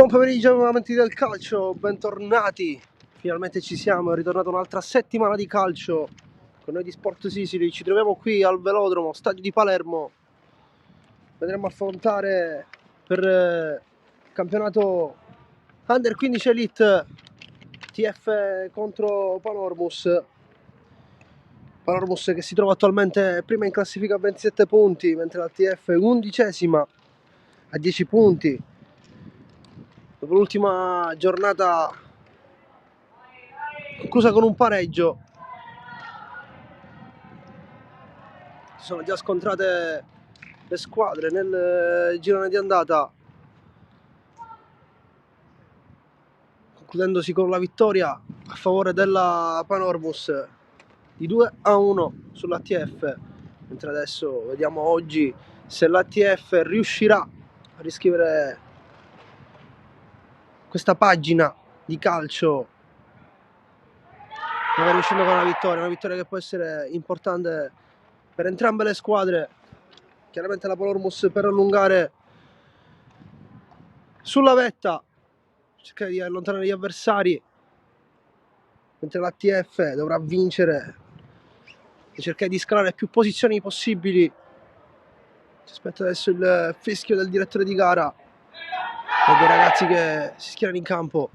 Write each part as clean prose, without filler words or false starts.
Buon pomeriggio amanti del calcio, bentornati. Finalmente ci siamo, è ritornata un'altra settimana di calcio con noi di Sport Sicily. Ci troviamo qui al velodromo, stadio di Palermo. Vedremo affrontare per il campionato Under 15 Elite TF contro Panormus. Panormus che si trova attualmente prima in classifica a 27 punti, mentre la TF è 11ª a 10 punti. Dopo l'ultima giornata conclusa con un pareggio, si sono già scontrate le squadre nel girone di andata, concludendosi con la vittoria a favore della Panormus di 2-1 sull'ATF, mentre adesso vediamo oggi se l'ATF riuscirà a riscrivere questa pagina di calcio, magari uscendo con una vittoria che può essere importante per entrambe le squadre. Chiaramente la Panormus per allungare sulla vetta, cercare di allontanare gli avversari, mentre l'ATF dovrà vincere e cercare di scalare più posizioni possibili. Ci aspetta adesso il fischio del direttore di gara e dei ragazzi che si schierano in campo.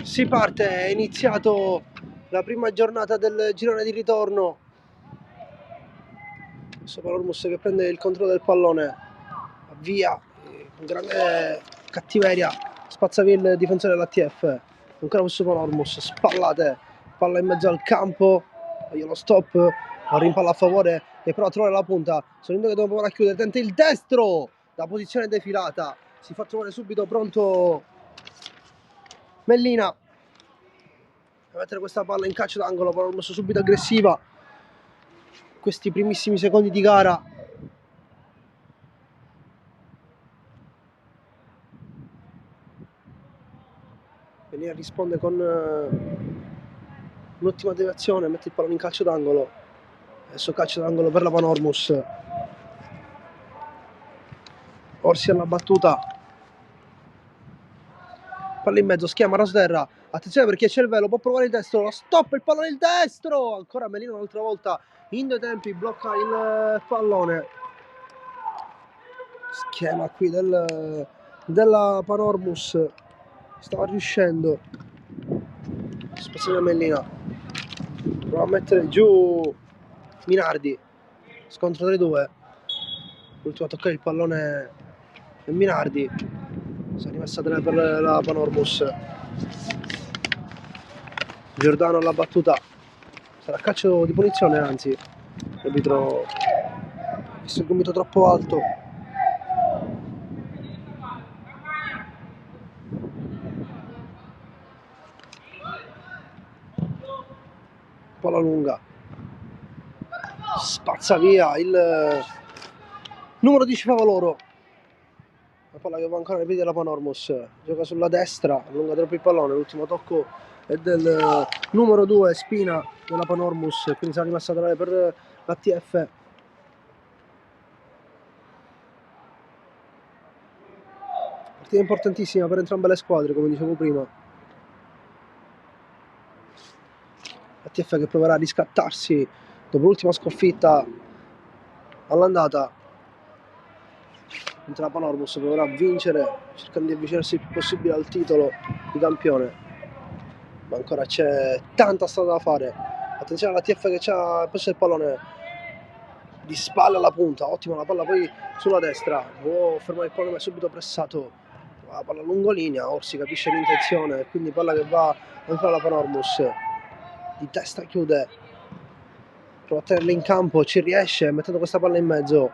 Si parte, è iniziato la prima giornata del girone di ritorno. Adesso Panormus che prende il controllo del pallone, avvia con grande cattiveria, spazza via il difensore dell'ATF. Ancora questo Panormus, spallate, palla in mezzo al campo, lo stop, la rimpalla a favore e prova a trovare la punta. Solindo che deve provare a chiudere, tenta il destro, la posizione defilata, si fa trovare subito pronto Mellina a mettere questa palla in calcio d'angolo. Panormus subito aggressiva questi primissimi secondi di gara. Mellina risponde con un'ottima deviazione, mette il pallone in calcio d'angolo. Adesso calcio d'angolo per la Panormus. Orsi alla battuta, palla in mezzo, schema Rosterra, attenzione perché c'è il velo, può provare il destro, lo stop, il pallone il destro, ancora Mellina un'altra volta in due tempi, blocca il pallone. Schema qui della Panormus, stava riuscendo, spaziale Mellina, Prova a mettere giù Minardi, scontro tra i due, l'ultimo a toccare il pallone è Minardi, si è rimessa per la Panormus. Giordano alla battuta, sarà calcio di punizione, anzi l'arbitro ha visto il gomito troppo alto. Palla lunga, spazza via il numero 10 Favaloro, la palla che va ancora nei piedi della Panormus, gioca sulla destra, allunga troppo il pallone, l'ultimo tocco è del numero 2 Spina della Panormus, quindi sarà rimessa a per la TF. Partita importantissima per entrambe le squadre, come dicevo prima. La TF che proverà a riscattarsi dopo l'ultima sconfitta all'andata, mentre la Panormus proverà a vincere cercando di avvicinarsi il più possibile al titolo di campione, ma ancora c'è tanta strada da fare. Attenzione alla TF che c'ha preso il pallone di spalle alla punta, ottima la palla poi sulla destra, può fermare il pallone ma è subito pressato, la palla lungolinea, Orsi capisce l'intenzione, quindi palla che va ancora alla Panormus, di testa chiude, prova a tenerla in campo, ci riesce mettendo questa palla in mezzo,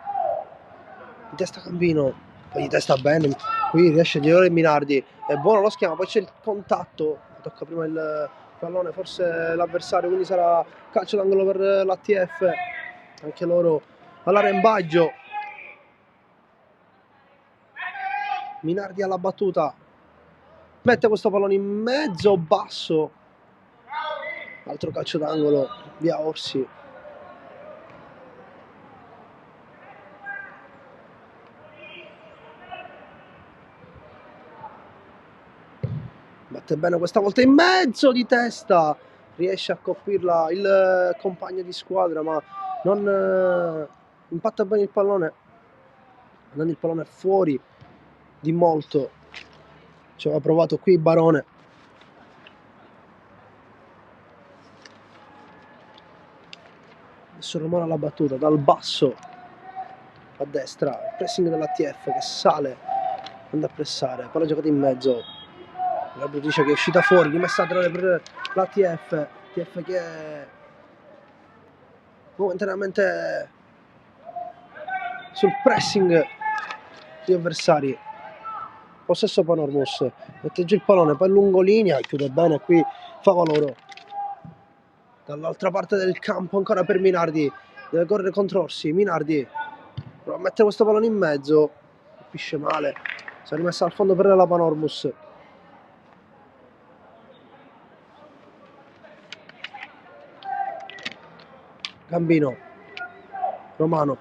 di testa Gambino, poi di testa bene, qui riesce a girare Minardi, è buono lo schema, poi c'è il contatto, tocca prima il pallone forse l'avversario, quindi sarà calcio d'angolo per l'ATF, anche loro all'arrembaggio. Minardi alla battuta, mette questo pallone in mezzo basso, altro calcio d'angolo via Orsi. Batte bene questa volta in mezzo di testa, riesce a colpirla il compagno di squadra, ma non impatta bene il pallone, andando il pallone fuori di molto. Ci aveva provato qui Barone. Adesso Romano alla battuta, dal basso a destra, il pressing dell'ATF che sale, anda a pressare, palla giocata in mezzo. L'arbitro dice che è uscita fuori, rimessa per l'ATF, TF che è momentaneamente sul pressing degli avversari. Possesso Panormus, mette giù il pallone, poi lungolinea, chiude bene qui Favaloro. Dall'altra parte del campo ancora per Minardi, deve correre contro Orsi, Minardi prova a mettere questo pallone in mezzo, colpisce male, si è rimessa al fondo per la Panormus. Gambino, Romano,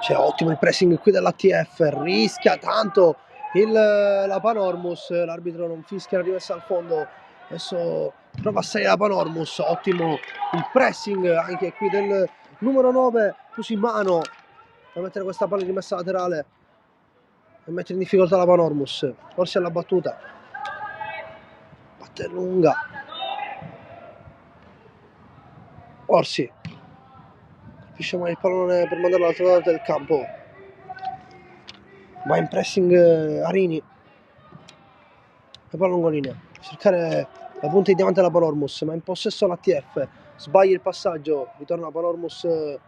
c'è ottimo il pressing qui dell'ATF, rischia tanto la Panormus, l'arbitro non fischia la rimessa al fondo, adesso prova a salire la Panormus, ottimo il pressing anche qui del numero 9 Fusimano per mettere questa palla in rimessa laterale e mettere in difficoltà la Panormus. Orsi alla battuta, batte lunga, Orsi colpisce male il pallone per mandarlo all'altra parte del campo, va in pressing Arini, la palla lungolinea, cercare la punta di diamante della Panormus, ma in possesso l'ATF, sbaglia il passaggio, ritorna la Panormus il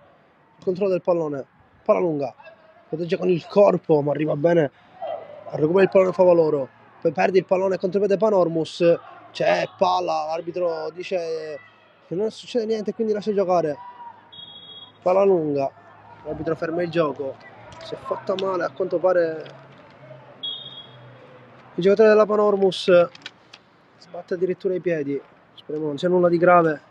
controllo del pallone, palla lunga, protegge con il corpo ma arriva bene a recuperare il pallone Favaloro, poi perde il pallone contropiede Panormus, c'è palla, l'arbitro dice che non succede niente quindi lascia giocare, palla lunga, l'arbitro ferma il gioco, si è fatta male a quanto pare il giocatore della Panormus, sbatte addirittura i piedi, speriamo non sia nulla di grave.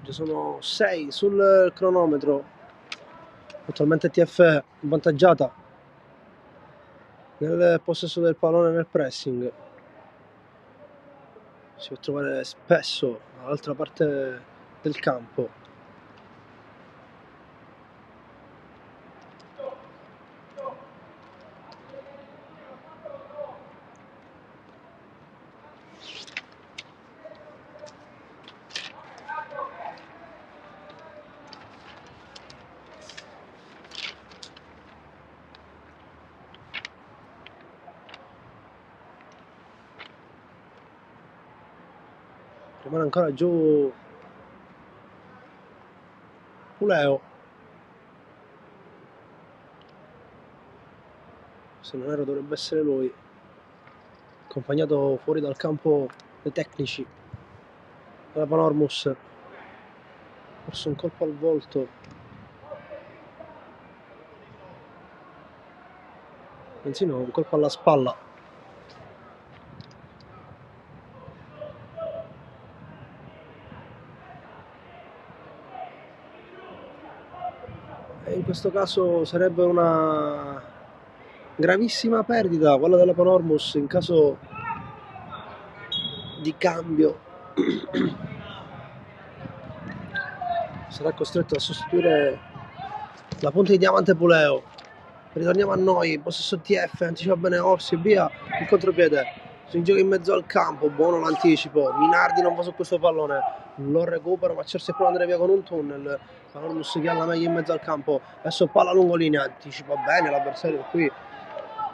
Ci sono 6 sul cronometro, attualmente TF avvantaggiata nel possesso del pallone nel pressing. Si può trovare spesso dall'altra parte del campo. Rimane ancora giù Puleo. Se non erro dovrebbe essere lui, accompagnato fuori dal campo dai tecnici della Panormus. Forse un colpo al volto. Anzi no, un colpo alla spalla. E in questo caso sarebbe una gravissima perdita quella della Panormus in caso di cambio. Sarà costretto a sostituire la punta di diamante Puleo. Ritorniamo a noi, possesso TF, anticipa bene Orsi e via il contropiede. Si gioca in mezzo al campo, buono l'anticipo. Minardi non va su questo pallone, lo recupera ma cerca di andare via con un tunnel. Panormus che ha la meglio in mezzo al campo, adesso palla lungo linea, anticipa bene l'avversario qui.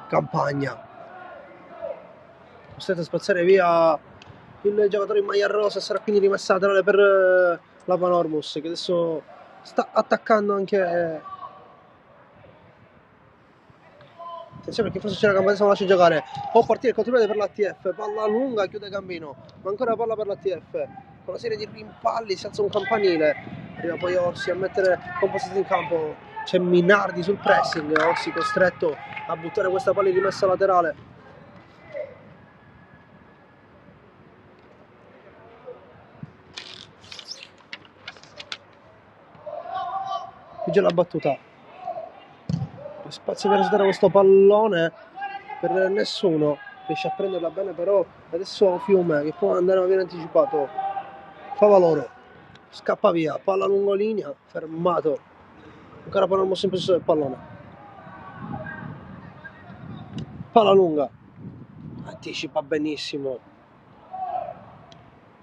Campagna costretto a spazzare via il giocatore in maglia rosa, sarà quindi rimessa laterale per la Panormus che adesso sta attaccando anche. Attenzione perché forse c'è la campagna, non lascia giocare. Può partire il contropiede per l'ATF, palla lunga, chiude Gambino, ma ancora palla per l'ATF. Con una serie di rimpalli si alza un campanile. Arriva poi Orsi a mettere composti in campo. C'è Minardi sul pressing, Orsi costretto a buttare questa palla in rimessa laterale. Qui c'è la battuta. Spazio per usare questo pallone per nessuno. Riesce a prenderla bene però adesso Fiume che può andare ma viene anticipato. Fa valore. Scappa via, palla lungo linea, fermato. Ancora Panormus in possesso del pallone. Palla lunga. Anticipa benissimo.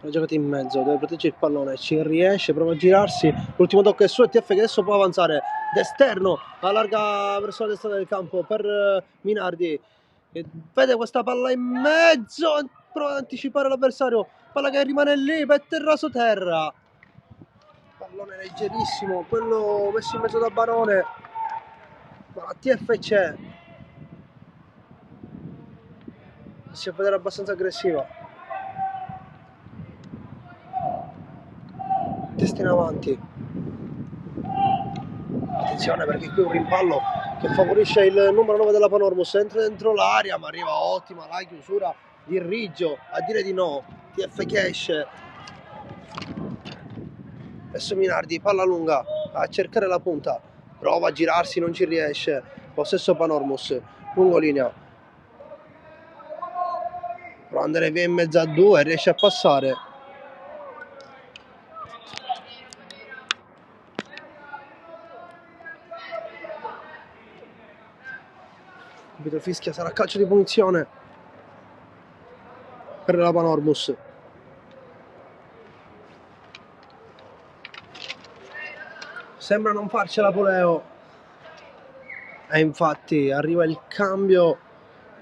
La giocata in mezzo, deve proteggere il pallone, ci riesce, prova a girarsi. L'ultimo tocco è su TF che adesso può avanzare. D'esterno, allarga verso la destra del campo per Minardi. E vede questa palla in mezzo, prova ad anticipare l'avversario. Palla che rimane lì per terra su terra. Pallone leggerissimo, quello messo in mezzo da Barone, ma la TF c'è, si può vedere abbastanza aggressiva, testa in avanti, attenzione perché qui è un rimpallo che favorisce il numero 9 della Panormus, entra dentro l'area ma arriva ottima la chiusura di Riggio a dire di no. TF che esce, adesso Minardi, palla lunga a cercare la punta, prova a girarsi, non ci riesce, possesso Panormus, lungo linea, prova ad andare via in mezzo a due, riesce a passare. Arbitro fischia, sarà calcio di punizione per la Panormus. Sembra non farcela Puleo. E infatti arriva il cambio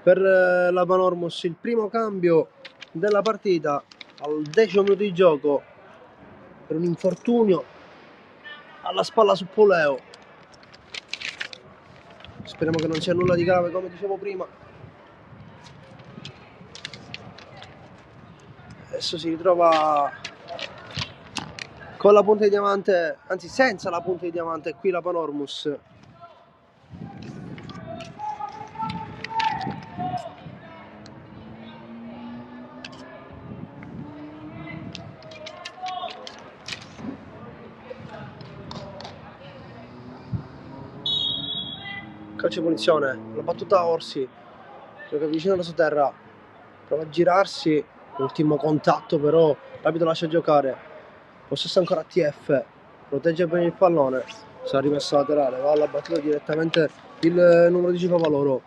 per la Panormus, il primo cambio della partita al 10° minuto di gioco per un infortunio alla spalla su Puleo. Speriamo che non sia nulla di grave come dicevo prima. Adesso si ritrova con la punta di diamante, anzi senza la punta di diamante, qui la Panormus. Calcio di punizione, la battuta Orsi, Gioca vicino alla sua terra, prova a girarsi, ultimo contatto però, l'arbitro lascia giocare, possesso ancora TF, protegge bene il pallone, sarà rimessa laterale, va alla battuta direttamente il numero 10 Favaloro,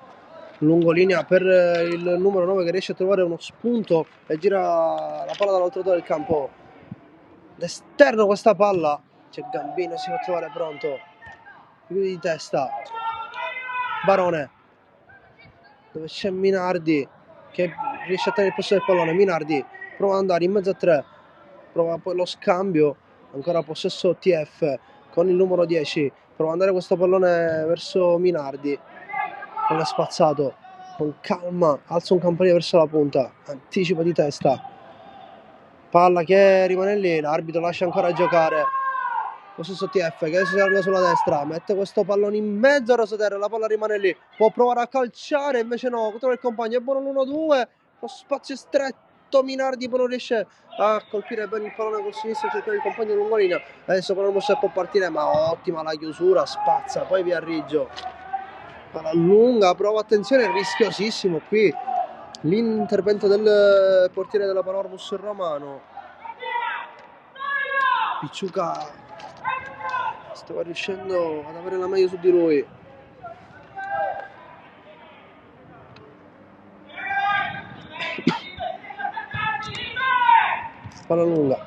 lungolinea per il numero 9 che riesce a trovare uno spunto e gira la palla dall'altro lato del campo, d'esterno questa palla, c'è Gambino, si fa trovare pronto, più di testa, Barone, dove c'è Minardi che riesce a tenere il posto del pallone. Minardi prova ad andare in mezzo a 3, prova poi lo scambio, ancora possesso TF con il numero 10, prova ad andare questo pallone verso Minardi, non è spazzato, con calma alza un campanile verso la punta, anticipa di testa, palla che rimane lì, l'arbitro lascia ancora giocare, possesso TF che adesso si alza sulla destra, mette questo pallone in mezzo a Rosaterra, la palla rimane lì, può provare a calciare, invece no, trova il compagno, è buono l'1-2, lo spazio è stretto, Minardi poi non riesce a colpire bene il pallone col sinistro, cercare il compagno lungolinea, adesso però non so se può partire, ma ottima la chiusura, spazza, poi via Riggio, palla lunga, prova, attenzione, rischiosissimo qui l'intervento del portiere della Panormus Romano, Picciuca stava riuscendo ad avere la meglio su di lui, palla lunga,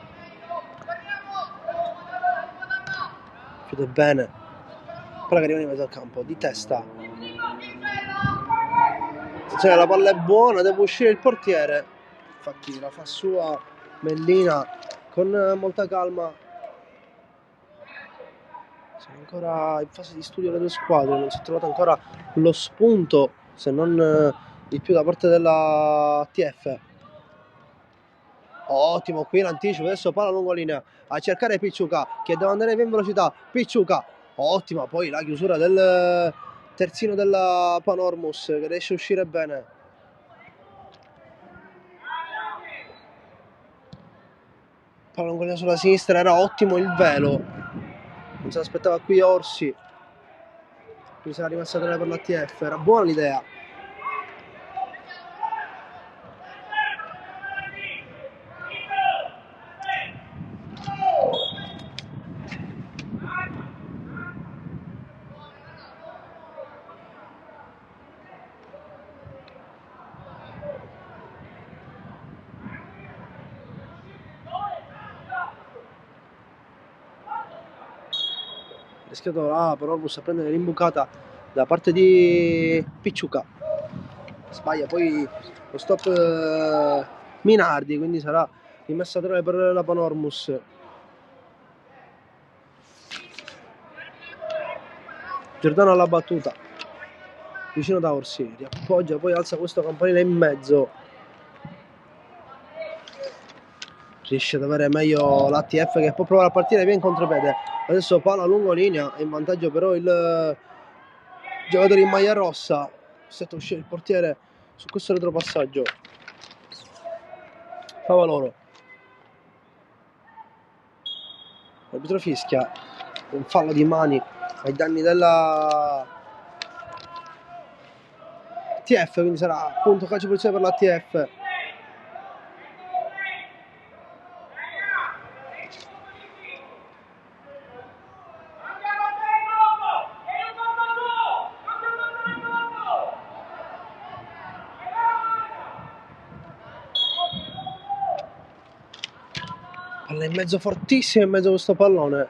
chiude bene, palla che arriva in mezzo al campo, di testa, attenzione, la palla è buona, deve uscire il portiere, infatti la fa sua Mellina con molta calma, sono ancora in fase di studio le due squadre, non si è trovato ancora lo spunto, se non di più da parte della TF. Ottimo qui l'anticipo, adesso palla lungolinea a cercare Picciuca che deve andare via in velocità, Picciuca, ottima poi la chiusura del terzino della Panormus che riesce a uscire bene, palla lungolinea sulla sinistra, era ottimo il velo, non se l'aspettava qui Orsi, mi sarà rimessa per la TF, era buona l'idea. Rischiato la Panormus a prendere l'imbucata da parte di Picciuca, sbaglia poi lo stop Minardi, quindi sarà rimessa a per la Panormus. Giordano alla battuta, vicino da Orsi, riappoggia, poi alza questo campanile in mezzo, riesce ad avere meglio l'ATF che può provare a partire via in contropiede, adesso palla lungolinea, è in vantaggio però il giocatore in maglia rossa, sette uscire il portiere su questo retropassaggio, Favaloro, l'arbitro fischia un fallo di mani ai danni della TF, quindi sarà appunto calcio punizione per la TF. Palla in mezzo fortissimo, in mezzo a questo pallone,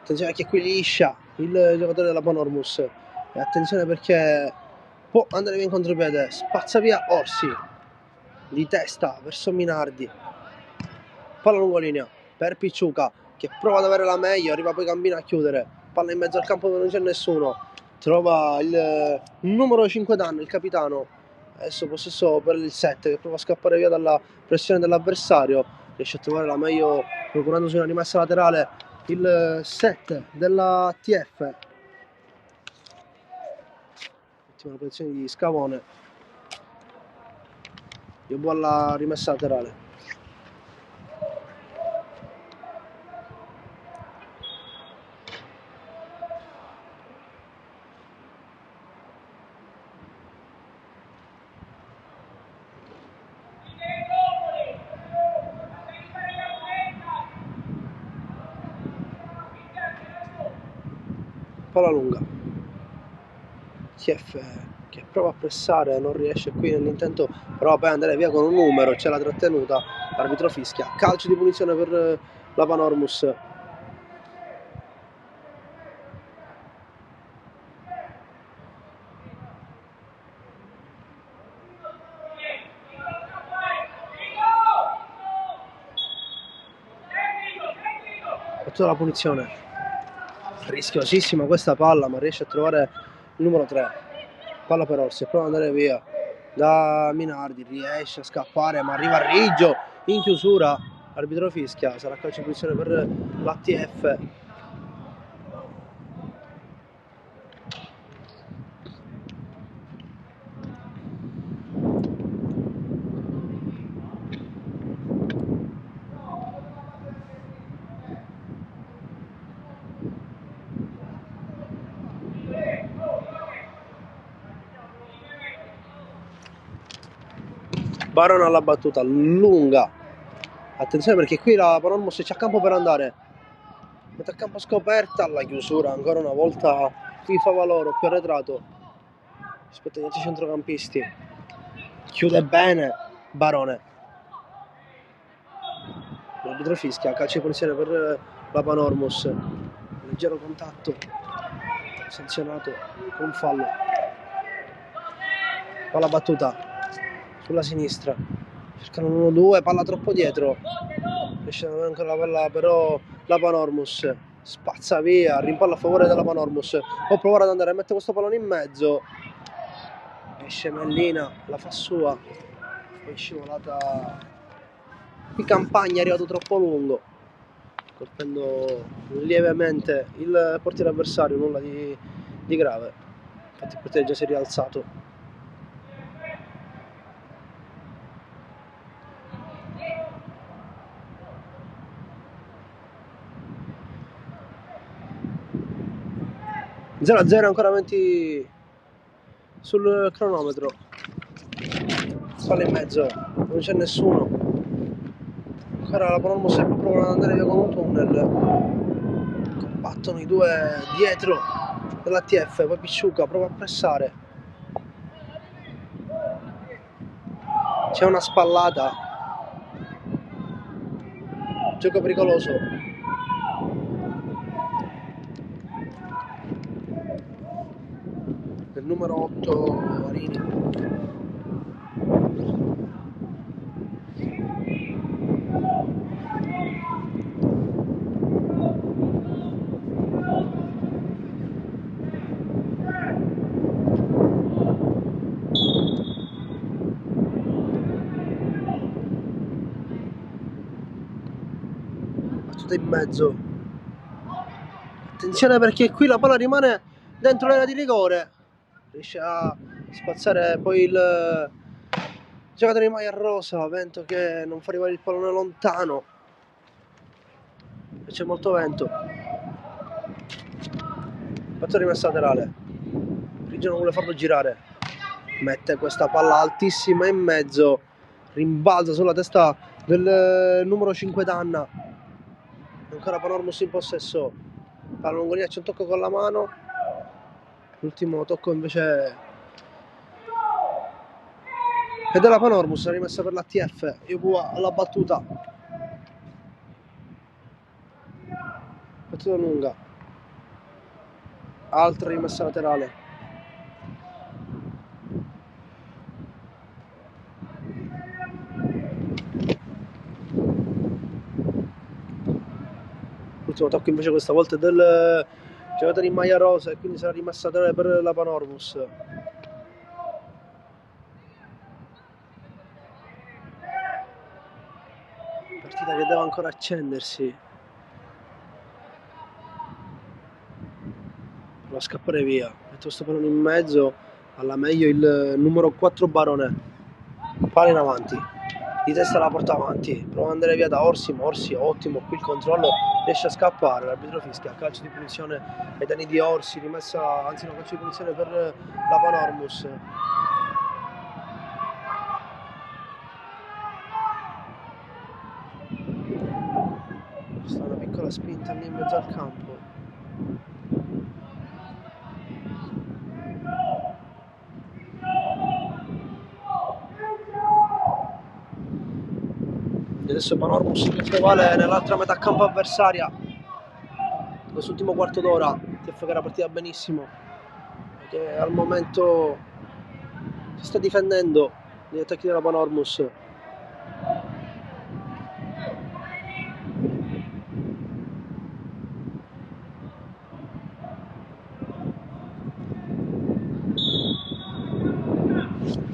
attenzione che qui liscia il giocatore della Panormus e attenzione perché può andare via in contropiede, spazza via Orsi di testa verso Minardi, palla lungolinea per Picciuca che prova ad avere la meglio, arriva poi Gambino a chiudere, palla in mezzo al campo dove non c'è nessuno, trova il numero 5 danno, il capitano, adesso possesso per il 7 che prova a scappare via dalla pressione dell'avversario, riesce a trovare la meglio procurandosi una rimessa laterale il 7 della TF, ottima posizione di Scavone, Iobu alla rimessa laterale. palla lunga, TF che prova a pressare, non riesce qui nell'intento, però poi andare via con un numero, c'è la trattenuta, l'arbitro fischia, calcio di punizione per la Panormus. Fatto la punizione, rischiosissima questa palla, ma riesce a trovare il numero 3, palla per Orsi, prova ad andare via da Minardi, riesce a scappare ma arriva a Riggio in chiusura, arbitro fischia, sarà calcio di punizione per l'ATF. Barone alla battuta lunga, attenzione perché qui la Panormus c'è a campo per andare, mette a campo scoperta, alla chiusura ancora una volta qui fa valore più arretrato rispetto agli altri centrocampisti, chiude bene Barone, l'arbitro fischia, calcio di punizione per la Panormus, leggero contatto, sanzionato con fallo, palla battuta sulla sinistra, cercano l'1-2, palla troppo dietro, riesce ad avere ancora la palla però la Panormus, spazza via, rimpalla a favore della Panormus, può provare ad andare a mettere questo pallone in mezzo, esce Mellina, la fa sua, poi scivolata qui Campagna, è arrivato troppo lungo, colpendo lievemente il portiere avversario, nulla di grave, infatti il portiere già si è rialzato. (0 a 0) ancora avanti sul cronometro, palla in mezzo, non c'è nessuno, ancora la Panormus può provare ad andare via con un tunnel, combattono i due dietro dell'ATF, poi Pisciuca prova a pressare, c'è una spallata, gioco pericoloso, del numero 8 Marini. Battuta in mezzo, attenzione perché qui la palla rimane dentro l'area di rigore, riesce a spazzare poi il giocatore di maglia rosa, vento che non fa arrivare il pallone lontano, c'è molto vento, fatto rimessa laterale, Riggio non vuole farlo girare, mette questa palla altissima in mezzo, rimbalza sulla testa del numero 5 Danna, ancora Panormus in possesso, palla lungolina, c'è un tocco con la mano, l'ultimo tocco invece è della Panormus, rimessa per l'ATF, Iopua alla battuta, battuta lunga, altra rimessa laterale, l'ultimo tocco invece questa volta è del giocatore in maglia rosa e quindi sarà rimessa laterale per la Panormus. Partita che deve ancora accendersi, prova a scappare via, mette questo pallone in mezzo, alla meglio il numero 4 Barone, palla in avanti, di testa la porta avanti, prova ad andare via da Orsi, ma Orsi ottimo, qui il controllo, riesce a scappare, l'arbitro fischia, calcio di punizione ai danni di Orsi, rimessa, anzi no, calcio di punizione per la Panormus. C'è una piccola spinta lì in mezzo al campo. Adesso Panormus che prevale nell'altra metà campo avversaria. Quest'ultimo quarto d'ora TF che era partita benissimo, che al momento si sta difendendo gli attacchi della Panormus.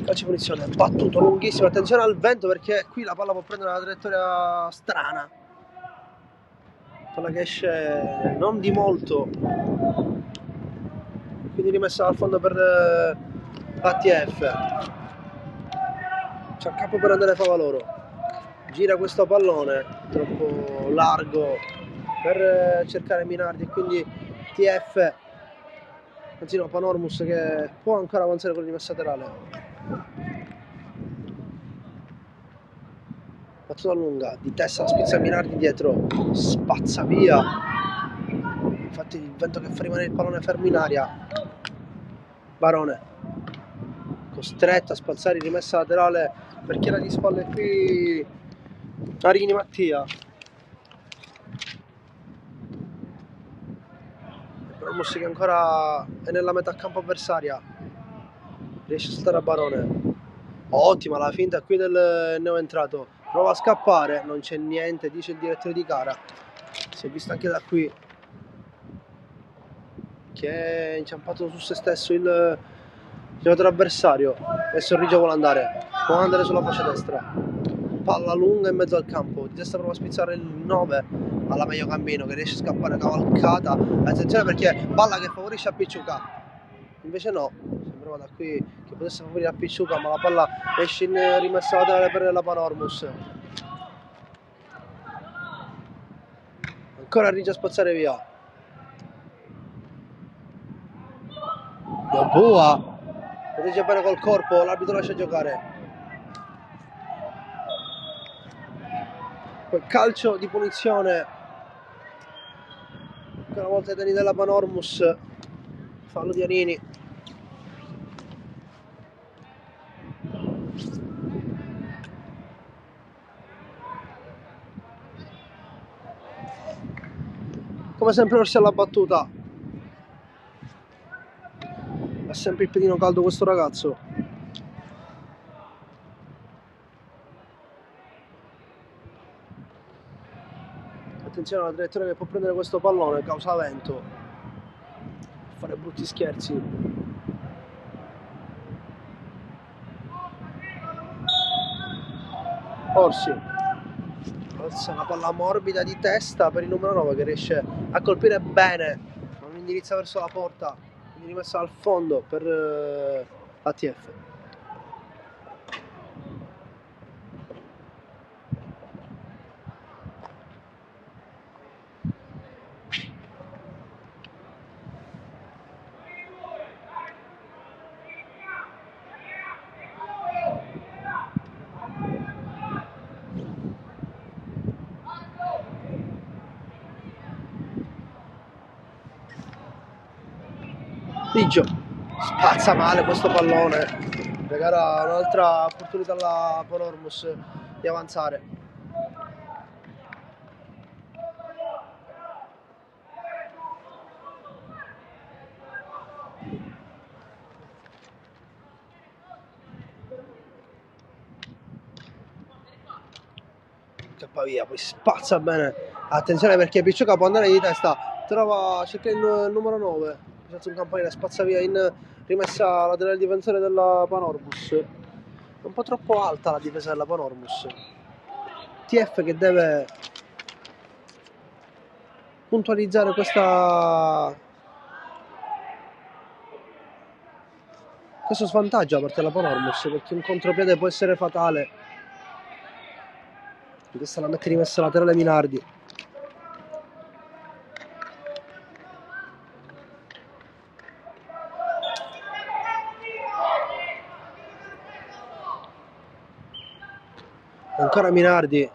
Calcio di punizione, battuto lunghissimo, attenzione al vento perché qui la palla può prendere una traiettoria strana, quella che esce non di molto, quindi rimessa al fondo per l'ATF. C'è il capo per andare Favaloro, gira questo pallone troppo largo per cercare Minardi e quindi TF, anzi no, Panormus che può ancora avanzare con rimessa laterale. Battuta lunga, di testa la spizza Minardi dietro, spazza via. Infatti il vento che fa rimanere il pallone fermo in aria. Barone costretto a spazzare, rimessa laterale perché era di spalle qui Arini Mattia. Ramos che ancora è nella metà campo avversaria, riesce a stare a Barone. Ottima la finta qui del neoentrato, prova a scappare, non c'è niente, dice il direttore di gara. Si è visto anche da qui che è inciampato su se stesso il giocatore avversario. Adesso Riggio vuole andare, può andare sulla fascia destra, palla lunga in mezzo al campo, di testa prova a spizzare il 9 alla meglio Gambino che riesce a scappare cavalcata. Attenzione perché palla che favorisce a Picciuca, invece no, sembrava da qui che potesse favorire a Picciuca, ma la palla esce in rimessa laterale per la Panormus. Ancora Riggio a spazzare via. Boa protegge bene col corpo, l'arbitro lascia giocare. Poi calcio di punizione ancora una volta ai danni della Panormus, fallo di Arini. Come sempre Orsi alla battuta, ha sempre il pedino caldo questo ragazzo. Attenzione alla traiettoria che può prendere questo pallone, causa vento, fare brutti scherzi. Orsi alza la palla morbida di testa per il numero 9 che riesce a colpire bene, non indirizza verso la porta, quindi rimessa al fondo per ATF. Riggio spazza male questo pallone, regala un'altra opportunità alla Panormus di avanzare. Scappa via, poi spazza bene, attenzione perché Piccioca può andare di testa, cerca il numero 9, senza un campanile, spazza via in rimessa laterale difensore della Panormus. È un po' troppo alta la difesa della Panormus. TF che deve puntualizzare questo svantaggio da parte della Panormus, perché un contropiede può essere fatale. Questa la mette rimessa laterale Minardi. Ancora Minardi.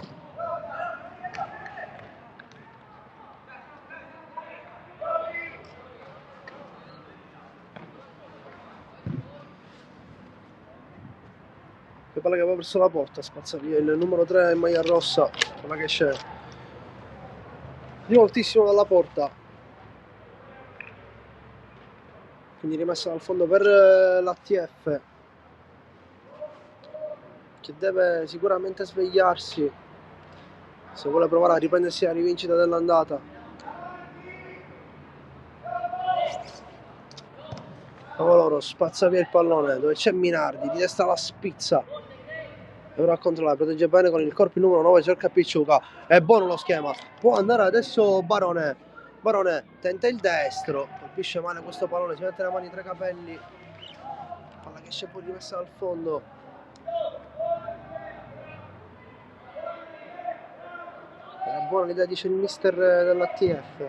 che palla che aveva verso la porta, spazza via il numero 3 in maglia rossa, palla che esce di moltissimo dalla porta, quindi rimessa dal fondo per l'ATF, che deve sicuramente svegliarsi se vuole provare a riprendersi la rivincita dell'andata. Loro spazza via il pallone dove c'è Minardi, di testa la spizza e ora a controllare, protegge bene con il corpo il numero 9, cerca Picciuca, è buono lo schema, può andare adesso Barone, tenta il destro, colpisce male questo pallone, si mette le mani tra i capelli, palla che esce poi rimessa dal fondo. Era buona l'idea, dice il mister dell'ATF,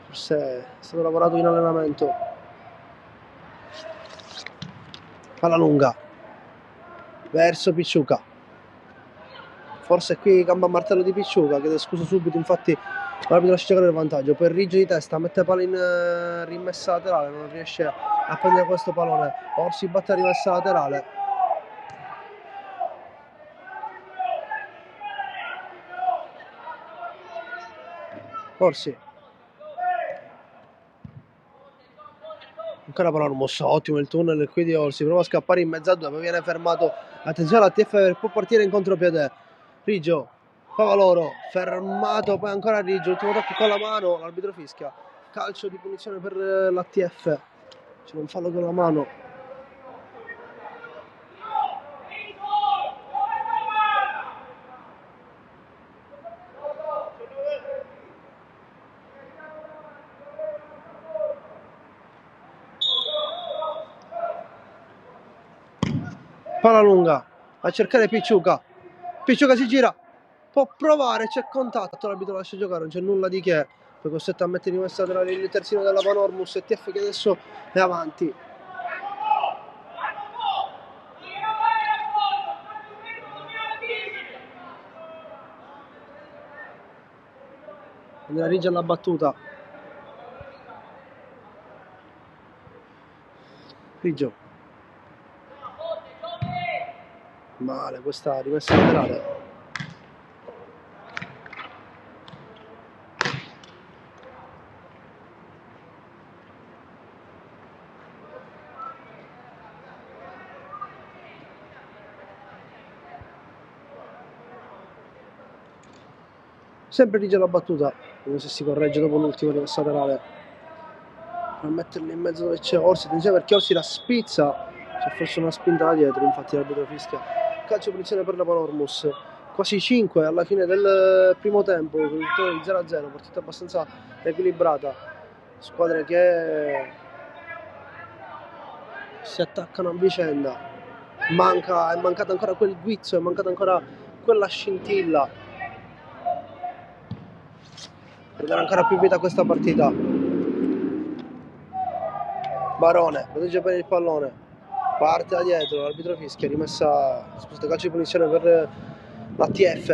forse è stato lavorato in allenamento. Palla lunga verso Picciuca, forse qui gamba a martello di Picciuca, chiede scusa subito, infatti l'arbitro lascia giocare il vantaggio, poi Riggio di testa, mette palla in rimessa laterale, non riesce a prendere questo pallone, Orsi batte la rimessa laterale. Orsi, ancora palla mossa, ottimo il tunnel qui di Orsi, prova a scappare in mezzo a due, poi viene fermato, attenzione all'ATF, può partire in contropiede, Riggio, Favaloro, fermato, poi ancora Riggio, ultimo tocco con la mano, l'arbitro fischia, calcio di punizione per l'ATF, c'è un fallo con la mano. Palla lunga a cercare Picciuca, Picciuca si gira, può provare, c'è contatto, l'arbitro lascia giocare, non c'è nulla di che, poi costretto a mettere in rimessa laterale il terzino della Panormus, e TF che adesso è avanti. Andrea Riggio alla battuta, Riggio male questa rimessa laterale. Sempre Riggio alla battuta, vediamo se si corregge dopo l'ultima rimessa laterale per metterli in mezzo dove c'è Orsi, attenzione perché Orsi la spizza, c'è forse una spinta da dietro, infatti l'arbitro fischia calcio punizione per la Panormus. Quasi 5 alla fine del primo tempo, con il risultato di 0-0, partita abbastanza equilibrata, squadre che si attaccano a vicenda, è mancato ancora quel guizzo, è mancata ancora quella scintilla per dare ancora più vita a questa partita. Barone protegge bene il pallone, parte da dietro, l'arbitro fischia, rimessa, scusate, calcio di punizione per l'ATF.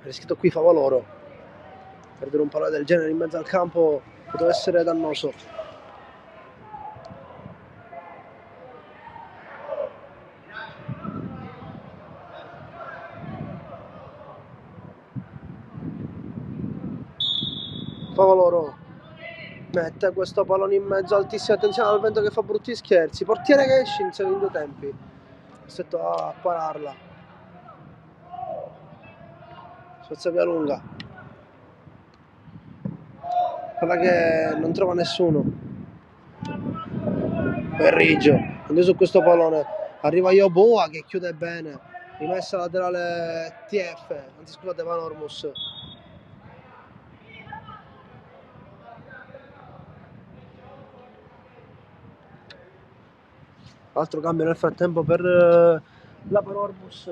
È rischiato qui Favaloro, perdere un pallone del genere in mezzo al campo poteva essere dannoso. Favaloro mette questo pallone in mezzo, altissima attenzione al vento che fa brutti scherzi, portiere che esce in due tempi, costretto a pararla, spazza via lunga, quella che non trova nessuno, per Riggio, anche su questo pallone arriva Yoboa che chiude bene, rimessa laterale TF, anzi scusate Panormus. Altro cambio nel frattempo per la Panormus,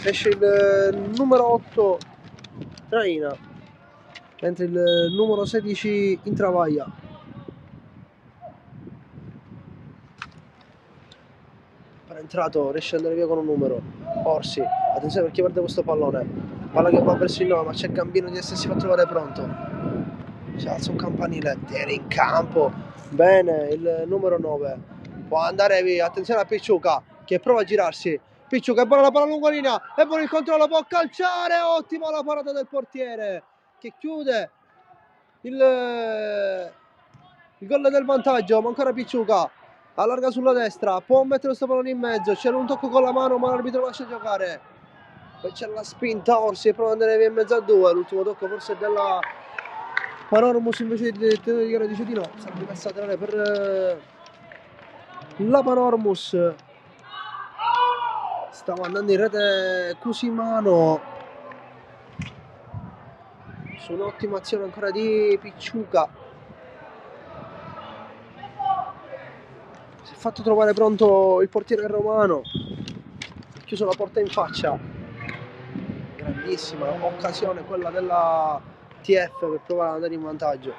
esce il numero 8 Traina, mentre il numero 16 intravaglia. Per entrato riesce ad andare via con un numero, Orsi, attenzione perché perde questo pallone, palla che va verso il 9 ma c'è Gambino di essersi fatto trovare pronto. Si alza un campanile, tiene in campo, bene, il numero 9, può andare via, attenzione a Picciuca che prova a girarsi, Picciuca è buona la palla lunga linea, è buono il controllo, può calciare, ottima la parata del portiere che chiude il gol del vantaggio, ma ancora Picciuca, allarga sulla destra, può mettere questo pallone in mezzo, c'era un tocco con la mano ma l'arbitro lascia giocare, poi c'è la spinta Orsi e prova ad andare via in mezzo a due, l'ultimo tocco forse è della Panormus, invece di dichiarare dice di no, sarà rimessa a tenere per la Panormus. Stava andando in rete Cusimano su un'ottima azione ancora di Picciuca, si è fatto trovare pronto il portiere romano, ha chiuso la porta in faccia, grandissima occasione quella della TF per provare ad andare in vantaggio.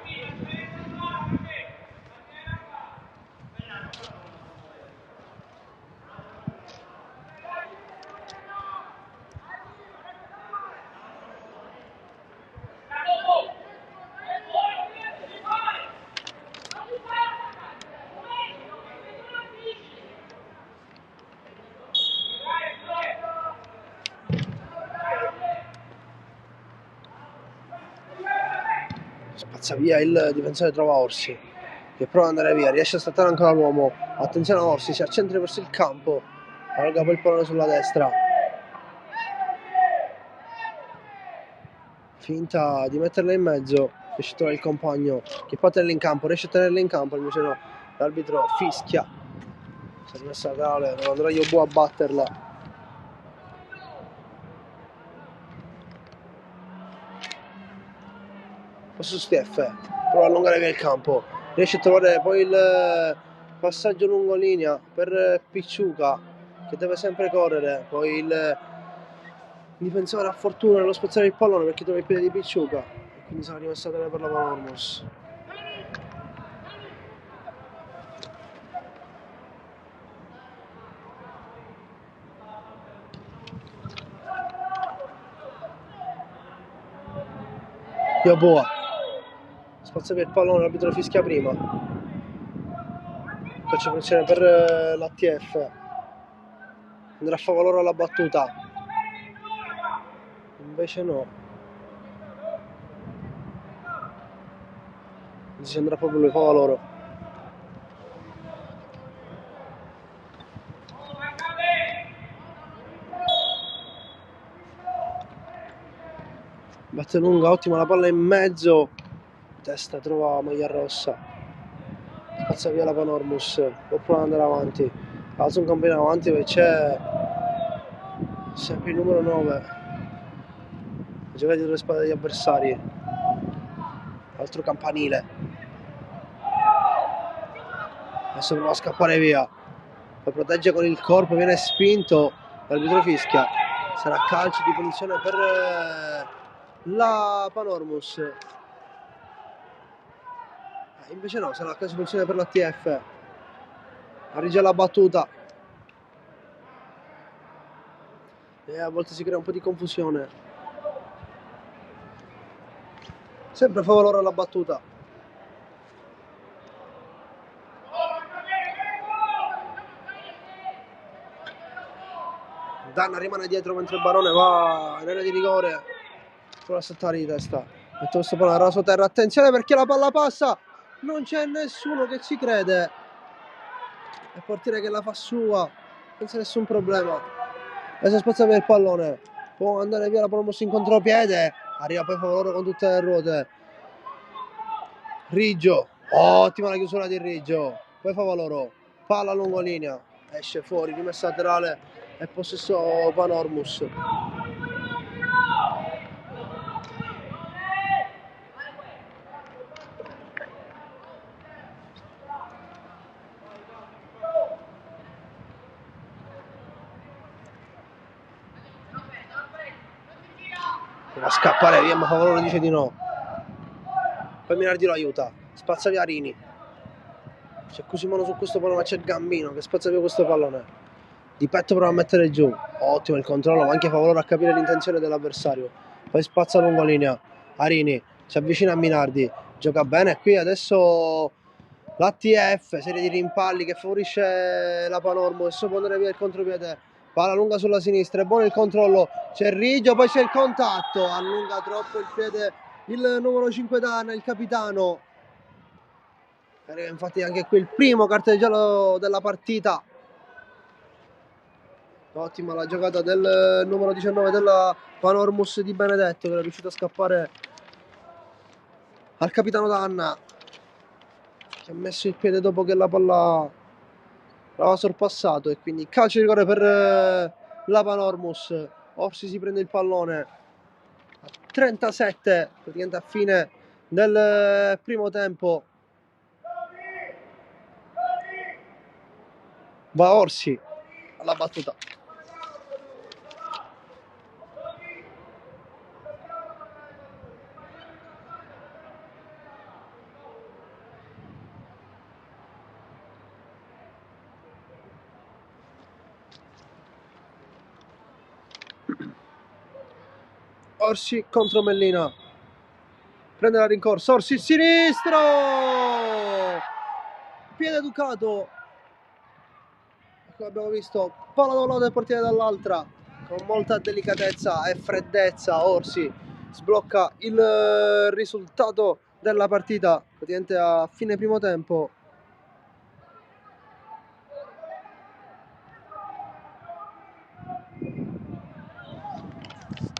Spazza via il difensore, trova Orsi che prova ad andare via, riesce a saltare ancora l'uomo, attenzione a Orsi, si accentra verso il campo, allarga poi il pallone sulla destra, finta di metterla in mezzo, riesce a trovare il compagno che può tenerla in campo, riesce a tenerla in campo, invece no, l'arbitro fischia, si è rimessa laterale, non andrà Yobu a batterla. Passo su TF, prova a allungare via il campo, riesce a trovare poi il passaggio lungo linea per Picciuca che deve sempre correre, poi il difensore ha fortuna nello spezzare il pallone perché trova il piede di Picciuca e quindi sarà rimessa a tenere per la Panormus. Yoboa spazza via il pallone, l'arbitro fischia prima, calcio punizione per l'ATF, andrà a favore alla battuta, invece no, si andrà proprio lui, fa loro. Batte lunga, ottima la palla in mezzo, testa trova maglia rossa, spazza via la Panormus, può provare ad andare avanti, alza un campino avanti dove c'è sempre il numero 9, gioca dietro le spalle degli avversari, altro campanile, adesso prova a scappare via, lo protegge con il corpo, viene spinto, l'arbitro fischia, sarà calcio di punizione per la Panormus, invece no, sarà calcio di punizione per la TF, arriva la battuta e a volte si crea un po' di confusione, sempre a favore la battuta. Danna rimane dietro mentre il Barone va in area di rigore, prova a saltare di testa, mette questo pallone raso terra, attenzione perché la palla passa, non c'è nessuno che ci crede, è il portiere che la fa sua senza nessun problema, adesso spazza via il pallone, può andare via la Panormus in contropiede, arriva poi favore con tutte le ruote, Riggio, ottima la chiusura di Riggio, poi fa loro, palla lungo linea, esce fuori, rimessa laterale e possesso Panormus. Va a scappare via, ma Favaloro dice di no. Poi Minardi lo aiuta, spazza via Rini. C'è Cusimano su questo pallone, ma c'è Gambino che spazza via questo pallone. Di petto prova a mettere giù, ottimo il controllo, ma anche Favaloro a capire l'intenzione dell'avversario. Poi spazza lungo linea, Arini si avvicina a Minardi, Gioca bene qui adesso l'ATF, serie di rimpalli che favorisce la Panormo, adesso può andare via il contropiede, palla lunga sulla sinistra, è buono il controllo, c'è Riggio, poi c'è il contatto, allunga troppo il piede il numero 5 Danna, il capitano. Arriva infatti anche qui il primo cartellino giallo della partita. Ottima la giocata del numero 19 della Panormus di Benedetto, che è riuscito a scappare al capitano Danna, che ha messo il piede dopo che la palla l'aveva sorpassato, e quindi calcio di rigore per la Panormus. Orsi si prende il pallone a 37, praticamente a fine del primo tempo. Va Orsi alla battuta. Orsi contro Mellina, prende la rincorsa, Orsi sinistro, piede educato, come abbiamo visto, palla da un lato e portiere dall'altra, con molta delicatezza e freddezza Orsi sblocca il risultato della partita praticamente a fine primo tempo.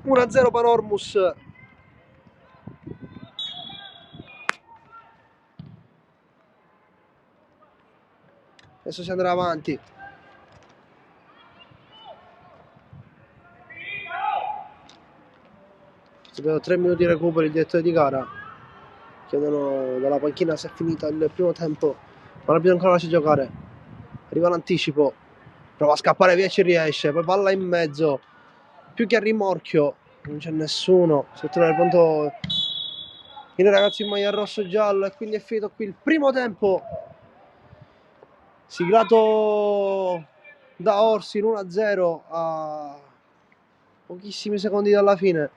1-0 Panormus. Adesso si andrà avanti. Abbiamo 3 minuti di recupero, il direttore di gara. Chiedono dalla panchina se è finita il primo tempo, ma l'arbitro ancora lascia giocare. Arriva l'anticipo, prova a scappare via e ci riesce, poi palla in mezzo, più che a rimorchio, non c'è nessuno, si trova pronto il ragazzo in maglia rosso-giallo, e quindi è finito qui il primo tempo, siglato da Orsi in 1-0 a pochissimi secondi dalla fine.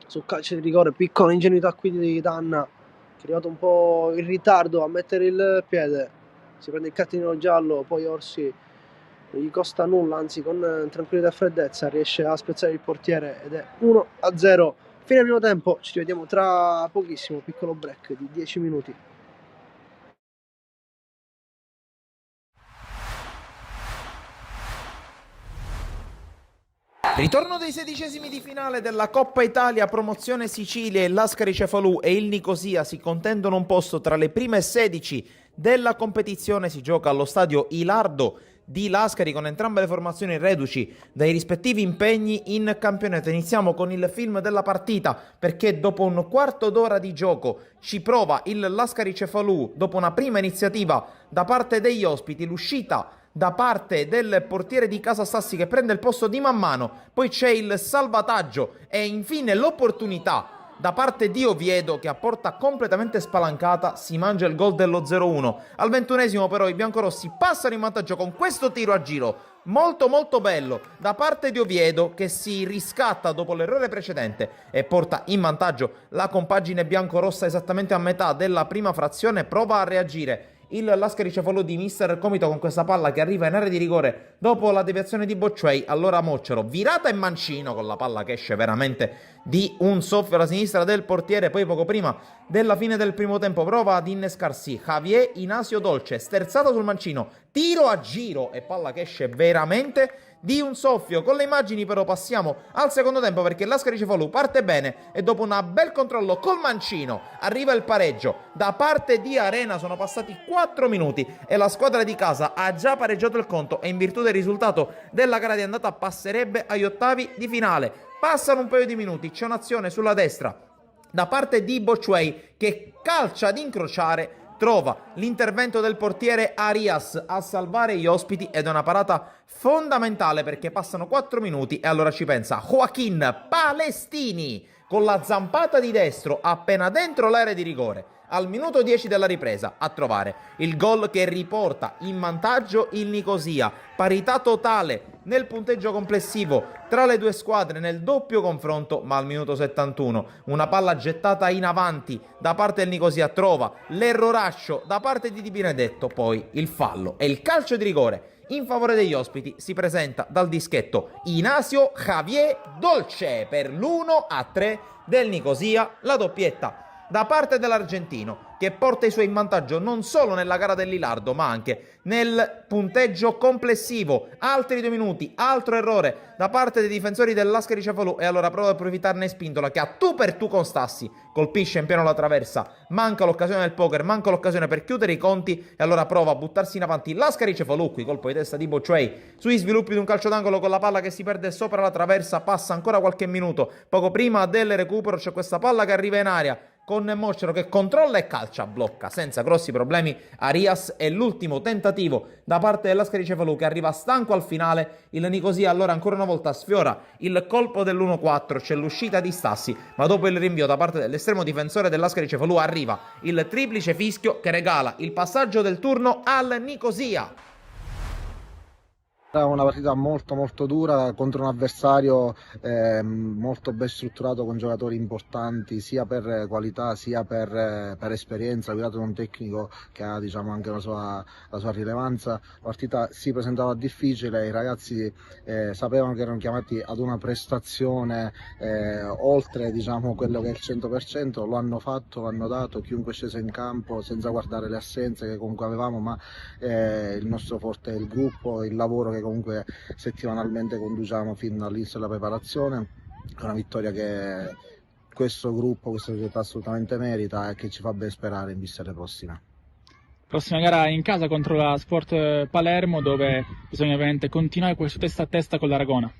Sul calcio di rigore, piccola ingenuità qui di Danna, che è arrivato un po' in ritardo a mettere il piede, si prende il cartellino giallo, poi Orsi non gli costa nulla, anzi con tranquillità e freddezza riesce a spezzare il portiere, ed è 1-0. Fine primo tempo, ci rivediamo tra pochissimo, piccolo break di 10 minuti. Ritorno dei 16esimi di finale della Coppa Italia, promozione Sicilia. Il Lascari Cefalù e il Nicosia si contendono un posto tra le prime 16 della competizione. Si gioca allo stadio Ilardo di Lascari, con entrambe le formazioni reduci dai rispettivi impegni in campionato. Iniziamo con il film della partita, perché dopo un quarto d'ora di gioco ci prova il Lascari Cefalù, dopo una prima iniziativa da parte degli ospiti, l'uscita da parte del portiere di Casa Sassi che prende il posto di Mammano, poi c'è il salvataggio e infine l'opportunità da parte di Oviedo, che a porta completamente spalancata si mangia il gol dello 0-1. Al 21esimo però i biancorossi passano in vantaggio con questo tiro a giro molto bello da parte di Oviedo, che si riscatta dopo l'errore precedente e porta in vantaggio la compagine biancorossa esattamente a metà della prima frazione. Prova a reagire il Lascari Cefalù di Mister Comito con questa palla che arriva in area di rigore dopo la deviazione di Bocciuei. Allora Moccero, virata e mancino con la palla che esce veramente di un soffio alla sinistra del portiere. Poi poco prima della fine del primo tempo prova ad innescarsi Javier Inasio Dolce, sterzato sul mancino, tiro a giro e palla che esce veramente di un soffio. Con le immagini però passiamo al secondo tempo, perché l'Ascari Cefalù parte bene e dopo un bel controllo col mancino arriva il pareggio da parte di Arena. Sono passati 4 minuti e la squadra di casa ha già pareggiato il conto, e in virtù del risultato della gara di andata passerebbe agli ottavi di finale. Passano un paio di minuti, c'è un'azione sulla destra da parte di Bocciuei che calcia ad incrociare, trova l'intervento del portiere Arias a salvare gli ospiti ed è una parata fondamentale perché passano 4 minuti e allora ci pensa Joaquin Palestini con la zampata di destro appena dentro l'area di rigore al minuto 10 della ripresa a trovare il gol che riporta in vantaggio il Nicosia, parità totale nel punteggio complessivo tra le due squadre nel doppio confronto, ma al minuto 71 una palla gettata in avanti da parte del Nicosia trova l'erroraccio da parte di Di Benedetto, poi il fallo e il calcio di rigore in favore degli ospiti si presenta dal dischetto Inacio Javier Dolce per l'1-3 del Nicosia, la doppietta da parte dell'argentino che porta i suoi in vantaggio non solo nella gara del Lilardo ma anche nel punteggio complessivo. Altri 2 minuti, altro errore da parte dei difensori dell'Ascari Cefalù e allora prova ad approfittarne Spindola che a tu per tu con Stassi colpisce in pieno la traversa, manca l'occasione del poker, manca l'occasione per chiudere i conti e allora prova a buttarsi in avanti l'Ascari Cefalù, qui colpo di testa di Bocciuei sui sviluppi di un calcio d'angolo con la palla che si perde sopra la traversa, passa ancora qualche minuto, poco prima del recupero c'è questa palla che arriva in aria con Mocero che controlla e calcia, blocca senza grossi problemi Arias e l'ultimo tentativo da parte dell'Ascari Cefalù che arriva stanco al finale, il Nicosia allora ancora una volta sfiora il colpo dell'1-4, c'è l'uscita di Stassi, ma dopo il rinvio da parte dell'estremo difensore dell'Ascari Cefalù arriva il triplice fischio che regala il passaggio del turno al Nicosia. Era una partita molto dura contro un avversario molto ben strutturato con giocatori importanti sia per qualità sia per esperienza, guidato da un tecnico che ha diciamo anche la sua rilevanza. La partita si presentava difficile, i ragazzi sapevano che erano chiamati ad una prestazione oltre diciamo quello che è il 100%, lo hanno fatto, lo hanno dato, chiunque è sceso in campo senza guardare le assenze che comunque avevamo, ma il nostro forte è il gruppo, il lavoro che comunque settimanalmente conduciamo fin dall'inizio della preparazione. È una vittoria che questo gruppo, questa società assolutamente merita e che ci fa ben sperare in vista delle prossime. Prossima gara in casa contro la Sport Palermo, dove bisogna ovviamente continuare questo testa a testa con l'Aragona.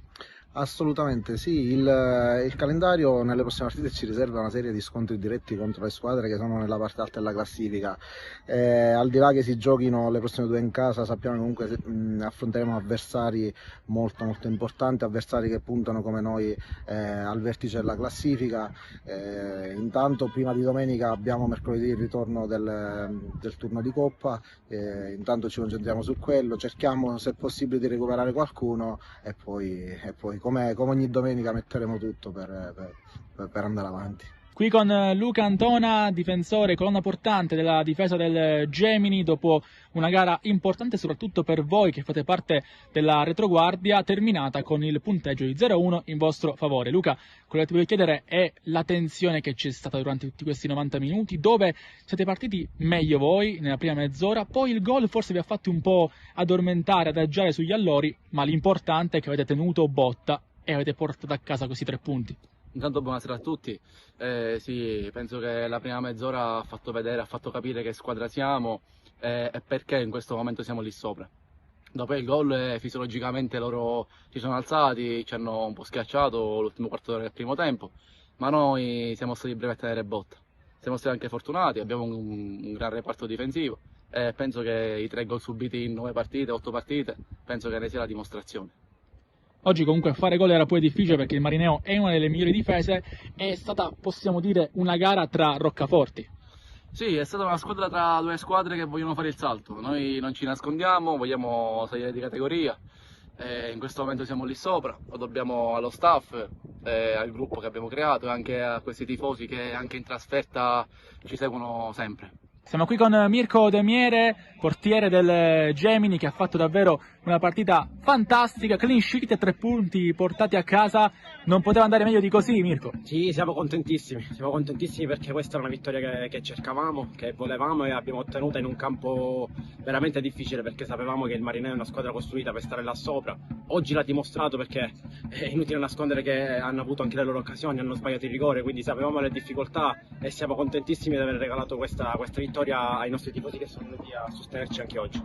Assolutamente sì, il calendario nelle prossime partite ci riserva una serie di scontri diretti contro le squadre che sono nella parte alta della classifica. Al di là che si giochino le prossime 2 in casa, sappiamo che comunque affronteremo avversari molto importanti, avversari che puntano come noi al vertice della classifica. Intanto prima di domenica abbiamo mercoledì il ritorno del turno di Coppa, intanto ci concentriamo su quello, cerchiamo se possibile di recuperare qualcuno e poi come ogni domenica metteremo tutto per andare avanti. Qui con Luca Antona, difensore, colonna portante della difesa del Gemini, dopo una gara importante soprattutto per voi che fate parte della retroguardia, terminata con il punteggio di 0-1 in vostro favore. Luca, quello che ti voglio chiedere è la tensione che c'è stata durante tutti questi 90 minuti, dove siete partiti meglio voi nella prima mezz'ora, poi il gol forse vi ha fatti un po' addormentare, adagiare sugli allori, ma l'importante è che avete tenuto botta e avete portato a casa questi 3 punti. Intanto buonasera a tutti, sì, penso che la prima mezz'ora ha fatto vedere, ha fatto capire che squadra siamo e perché in questo momento siamo lì sopra. Dopo il gol fisiologicamente loro si sono alzati, ci hanno un po' schiacciato l'ultimo quarto d'ora del primo tempo, ma noi siamo stati brevi a tenere botta. Siamo stati anche fortunati, abbiamo un gran reparto difensivo e penso che i 3 gol subiti in 9 partite, 8 partite, penso che ne sia la dimostrazione. Oggi comunque fare gol era pure difficile perché il Marineo è una delle migliori difese, è stata, possiamo dire, una gara tra roccaforti. Sì, è stata una squadra tra 2 squadre che vogliono fare il salto, noi non ci nascondiamo, vogliamo salire di categoria, in questo momento siamo lì sopra, lo dobbiamo allo staff, al gruppo che abbiamo creato e anche a questi tifosi che anche in trasferta ci seguono sempre. Siamo qui con Mirko De Miere, portiere del Gemini, che ha fatto davvero una partita fantastica, clean sheet e 3 punti portati a casa. Non poteva andare meglio di così, Mirko? Sì, siamo contentissimi perché questa è una vittoria che cercavamo, che volevamo e abbiamo ottenuta in un campo veramente difficile perché sapevamo che il Marineo è una squadra costruita per stare là sopra. Oggi l'ha dimostrato perché è inutile nascondere che hanno avuto anche le loro occasioni, hanno sbagliato il rigore, quindi sapevamo le difficoltà e siamo contentissimi di aver regalato questa vittoria ai nostri tifosi che sono venuti a sostenerci anche oggi.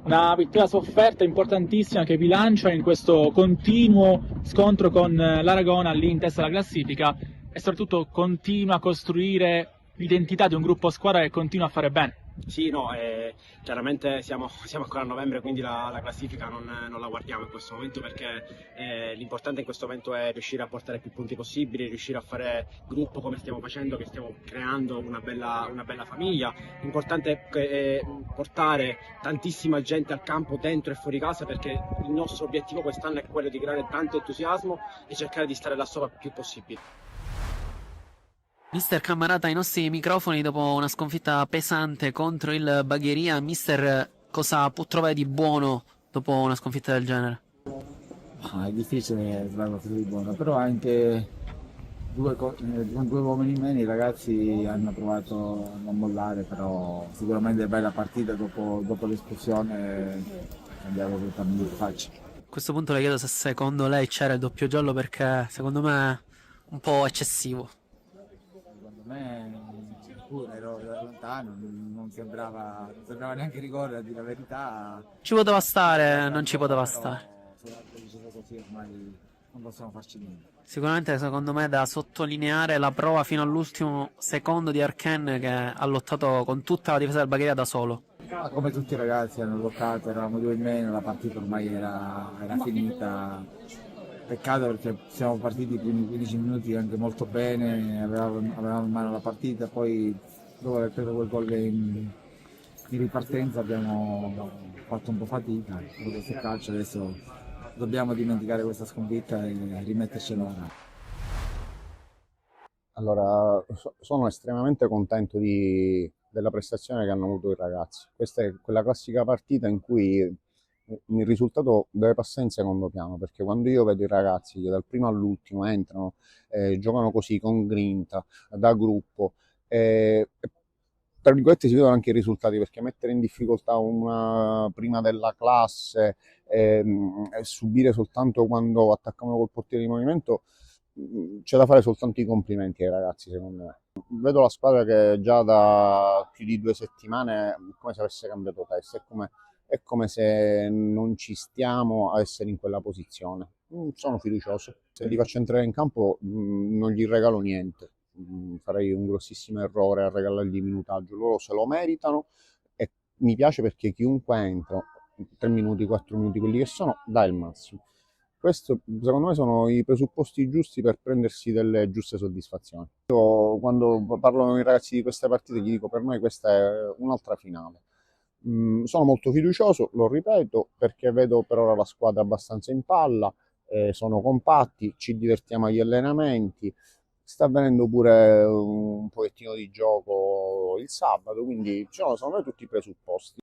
Una vittoria sofferta importantissima che vi lancia in questo continuo scontro con l'Aragona lì in testa alla classifica e soprattutto continua a costruire l'identità di un gruppo squadra che continua a fare bene. Sì, no, chiaramente siamo ancora a novembre, quindi la classifica non la guardiamo in questo momento perché l'importante in questo momento è riuscire a portare più punti possibili, riuscire a fare gruppo come stiamo facendo, che stiamo creando una bella famiglia. L'importante è portare tantissima gente al campo dentro e fuori casa perché il nostro obiettivo quest'anno è quello di creare tanto entusiasmo e cercare di stare là sopra il più possibile. Mister Cammarata, ai nostri microfoni dopo una sconfitta pesante contro il Bagheria, mister, cosa può trovare di buono dopo una sconfitta del genere? È difficile trovare qualcosa di buono, però anche con due uomini in meno i ragazzi hanno provato a non mollare, però sicuramente bella partita dopo l'espulsione è cambiato totalmente di faccia. A questo punto le chiedo se secondo lei c'era il doppio giallo perché secondo me è un po' eccessivo. Secondo me pure ero da lontano, non sembrava neanche rigore a dire la verità. Ci poteva stare, non ci poteva stare. Se l'arbitro diceva così ormai non possiamo farci niente. Sicuramente secondo me è da sottolineare la prova fino all'ultimo secondo di Arken che ha lottato con tutta la difesa del Bagheria da solo. Ma come tutti i ragazzi hanno lottato, eravamo due in meno, la partita ormai era finita. Peccato perché siamo partiti i primi 15 minuti anche molto bene, avevamo in mano la partita, poi dopo aver preso quel gol in ripartenza abbiamo fatto un po' fatica, questo è calcio, adesso dobbiamo dimenticare questa sconfitta e rimettercela ora. Allora, sono estremamente contento della prestazione che hanno avuto i ragazzi. Questa è quella classica partita in cui il risultato deve passare in secondo piano, perché quando io vedo i ragazzi che dal primo all'ultimo entrano, giocano così con grinta, da gruppo, tra virgolette si vedono anche i risultati, perché mettere in difficoltà una prima della classe e subire soltanto quando attaccano col portiere di movimento, c'è da fare soltanto i complimenti ai ragazzi, secondo me. Vedo la squadra che già da più di 2 settimane è come se avesse cambiato testa, è come se non ci stiamo a essere in quella posizione. Sono fiducioso. Se li faccio entrare in campo non gli regalo niente. Farei un grossissimo errore a regalargli minutaggio. Loro se lo meritano e mi piace perché chiunque entra, 3 minuti, 4 minuti, quelli che sono, dà il massimo. Questo secondo me sono i presupposti giusti per prendersi delle giuste soddisfazioni. Io quando parlo con i ragazzi di queste partite gli dico per noi questa è un'altra finale. Sono molto fiducioso, lo ripeto, perché vedo per ora la squadra abbastanza in palla, sono compatti, ci divertiamo agli allenamenti, sta avvenendo pure un pochettino di gioco il sabato, quindi ci sono secondo me tutti i presupposti.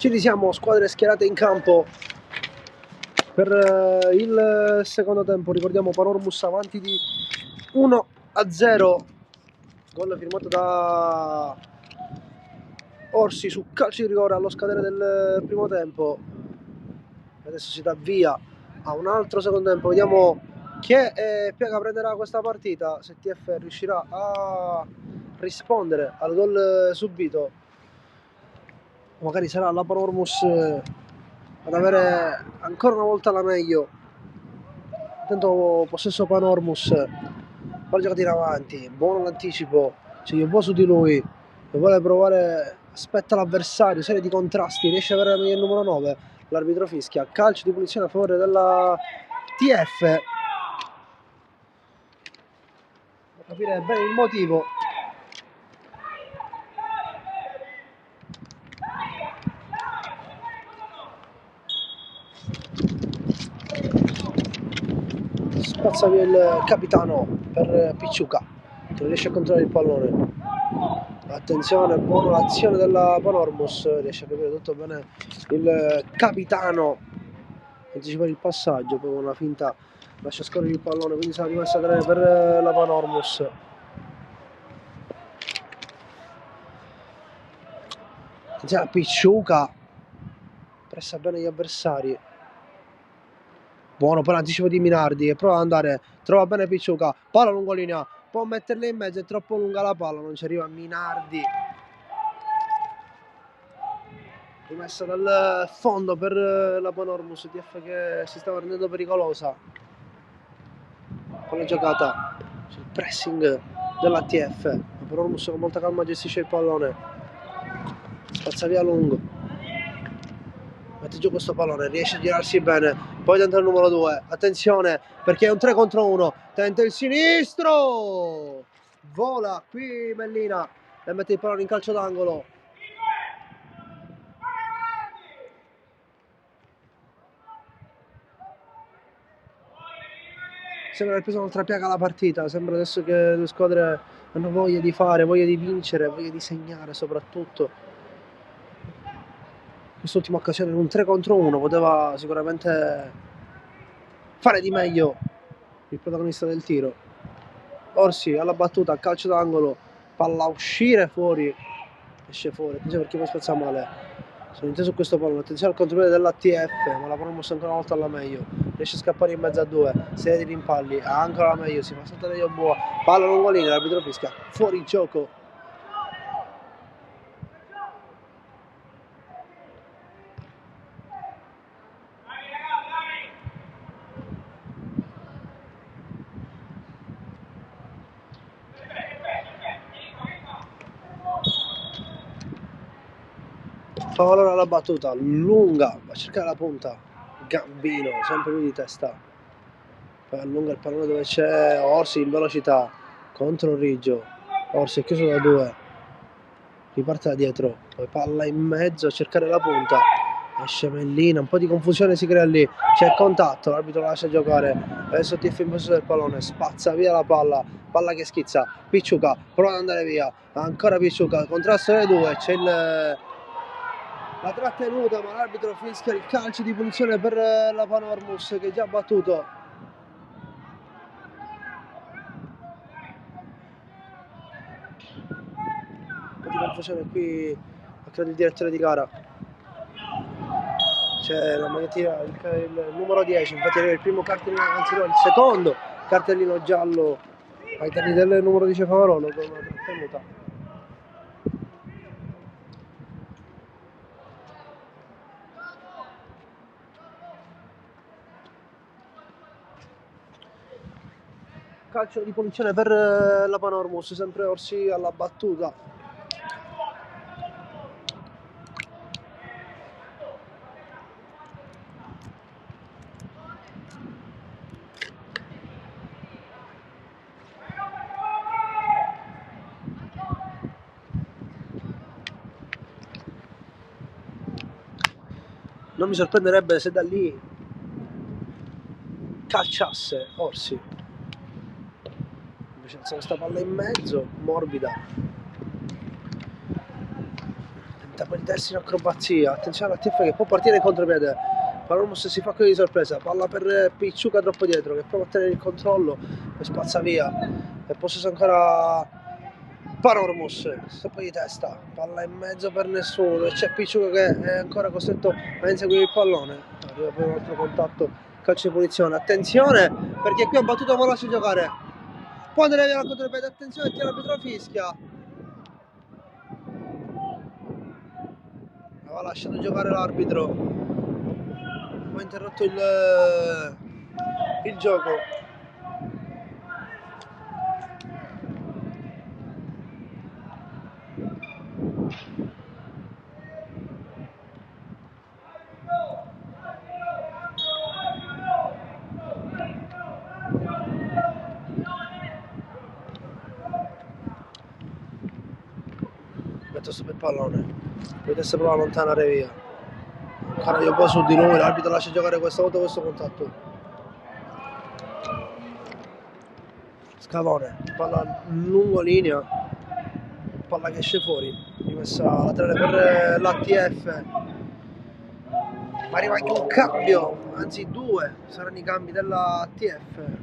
Ci risiamo, squadre schierate in campo per il secondo tempo. Ricordiamo Panormus avanti di 1-0, gol firmato da Orsi su calcio di rigore allo scadere del primo tempo. Adesso si dà via a un altro secondo tempo, vediamo che piega prenderà questa partita, se TF riuscirà a rispondere al gol subito, magari sarà la Panormus ad avere ancora una volta la meglio. Intanto possesso Panormus, palla giocata in avanti, buono l'anticipo, c'è Yobo su di lui che vuole provare, aspetta l'avversario, serie di contrasti, riesce ad avere la meglio il numero 9, l'arbitro fischia, calcio di punizione a favore della TF, per capire bene il motivo. Spazza via il capitano per Picciuca che non riesce a controllare il pallone. Attenzione, buona l'azione della Panormus, riesce a capire tutto bene il capitano, anticipare il passaggio, poi con una finta lascia scorrere il pallone, quindi sarà rimessa a tenere per la Panormus. Attenzione a Picciuca, pressa bene gli avversari. Buono per l'anticipo di Minardi che prova ad andare, trova bene Picciuca, palla lungolinea, può metterla in mezzo, è troppo lunga la palla, non ci arriva Minardi. Rimessa dal fondo per la Panormus, TF che si stava rendendo pericolosa con la giocata sul pressing della TF. La Panormus con molta calma gestisce il pallone, spazza via lungo, mette giù questo pallone, riesce a girarsi bene, poi tenta il numero 2, attenzione perché è un 3 contro 1, tenta il sinistro, vola qui Mellina e mette il pallone in calcio d'angolo. Sembra aver preso un'altra piaga alla partita, sembra adesso che le squadre hanno voglia di fare, voglia di vincere, voglia di segnare soprattutto. Quest'ultima occasione in un 3 contro 1 poteva sicuramente fare di meglio il protagonista del tiro. Orsi alla battuta, calcio d'angolo, palla a uscire fuori, esce fuori, attenzione perché poi spezza male. Sono inteso su questo pallone, attenzione al contropiede dell'ATF, ma la Panormus ancora una volta alla meglio, riesce a scappare in mezzo a 2, serie di rimpalli, ha ancora la meglio, si fa saltare Yobo, palla lungolinea, l'arbitro fischia, fuori gioco. Fa valore alla battuta, lunga, va a cercare la punta, Gambino, sempre lui di testa, poi allunga il pallone dove c'è Orsi in velocità, contro Riggio, Orsi è chiuso da 2, riparte da dietro, poi palla in mezzo a cercare la punta, esce Mellina, un po' di confusione si crea lì, c'è contatto, l'arbitro la lascia giocare, adesso TF in possesso del pallone, spazza via la palla, palla che schizza, Picciuca, prova ad andare via, ancora Picciuca, contrasto delle 2, c'è la trattenuta, ma l'arbitro fischia il calcio di punizione per la Panormus che è già battuto. Un po' di confusione qui, credo il direttore di gara. C'è la magliettina, il numero 10, infatti arriva il primo cartellino, anzi no, il secondo cartellino giallo ai danni del numero 10 Favarolo con una trattenuta. Calcio di punizione per la Panormus, sempre Orsi alla battuta. Non mi sorprenderebbe se da lì calciasse Orsi. Invece c'è questa palla in mezzo, morbida. tenta per darsi in acrobazia, attenzione alla TF che può partire in contropiede. Panormus si fa qui di sorpresa, palla per Picciuca troppo dietro che prova a tenere il controllo e spazza via. E possesso ancora Panormus, stop di testa, palla in mezzo per nessuno, dove c'è Picciuca che è ancora costretto a inseguire il pallone. Arriva poi un altro contatto, calcio di punizione, attenzione perché qui ha battuto ma lascia giocare. Può andare via la contropiede, attenzione che l'arbitro fischia. Aveva lasciato giocare l'arbitro, ha interrotto il gioco. Metto per pallone, potesse provare a allontanare via. Ancora io poi su di lui, l'arbitro lascia giocare questa volta questo contatto. Scavone, palla lungo linea, palla che esce fuori, rimessa laterale per l'ATF. Ma arriva anche un cambio, anzi due saranno i cambi dell'ATF.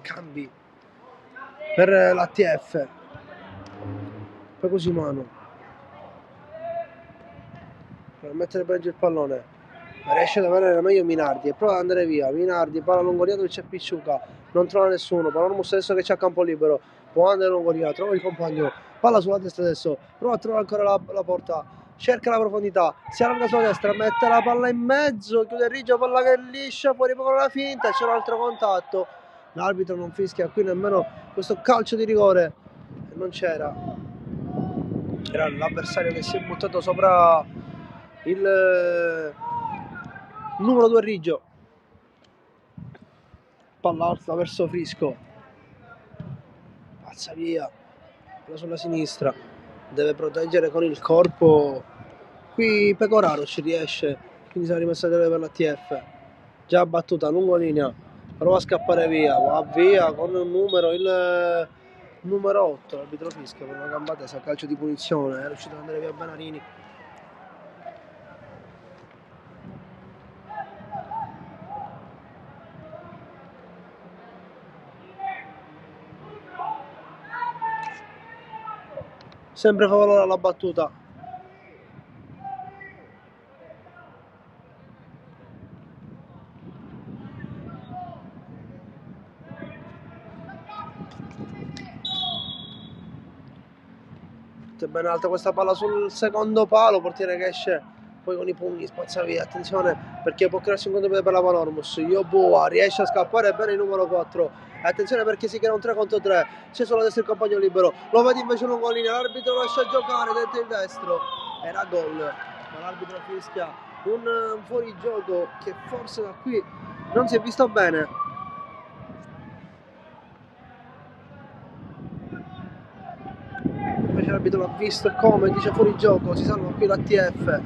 Cambi per l'ATF, poi così mano per mettere peggio il pallone, ma riesce ad avere meglio Minardi e prova ad andare via. Minardi, palla lungo linea dove c'è Picciuca, non trova nessuno. Panormus adesso che c'è a campo libero, può andare lungo linea, trova il compagno, palla sulla destra adesso, prova a trovare ancora la porta, cerca la profondità, si allarga sulla destra, mette la palla in mezzo, chiude il rigio, palla che liscia fuori poco la finta, c'è un altro contatto. L'arbitro non fischia qui nemmeno questo calcio di rigore, non c'era, era l'avversario che si è buttato sopra il numero 2 Riggio. Palla alta verso Frisco, pazza via, palla sulla sinistra, deve proteggere con il corpo, qui Pecoraro ci riesce, quindi sarà rimessa per l'ATF, già battuta lungo linea, prova a scappare via, va via con un numero, il numero 8, l'arbitro fischia per una gamba tesa, calcio di punizione, è riuscito ad andare via Benarini. Sempre favorevole alla battuta. Ben alta questa palla sul secondo palo, portiere che esce poi con i pugni, spazza via, attenzione perché può crearsi un contropiede per la Panormus. Yeboah riesce a scappare bene il numero 4, attenzione perché si crea un 3 contro 3, c'è solo adesso il compagno libero, lo vede invece lungo linea, l'arbitro lascia giocare dentro il destro, era gol, ma l'arbitro fischia un fuorigioco che forse da qui non si è visto bene. Invece l'arbitro l'ha visto come dice fuori gioco, si salva qui l'ATF.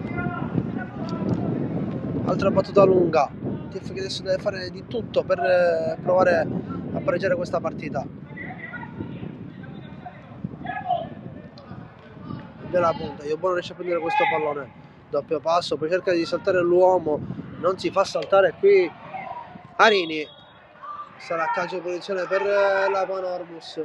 Altra battuta lunga, l'ATF che adesso deve fare di tutto per provare a pareggiare questa partita. Della punta, Yeboah riesce a prendere questo pallone, doppio passo, poi cerca di saltare l'uomo, non si fa saltare qui Arini, sarà calcio di punizione per la Panormus.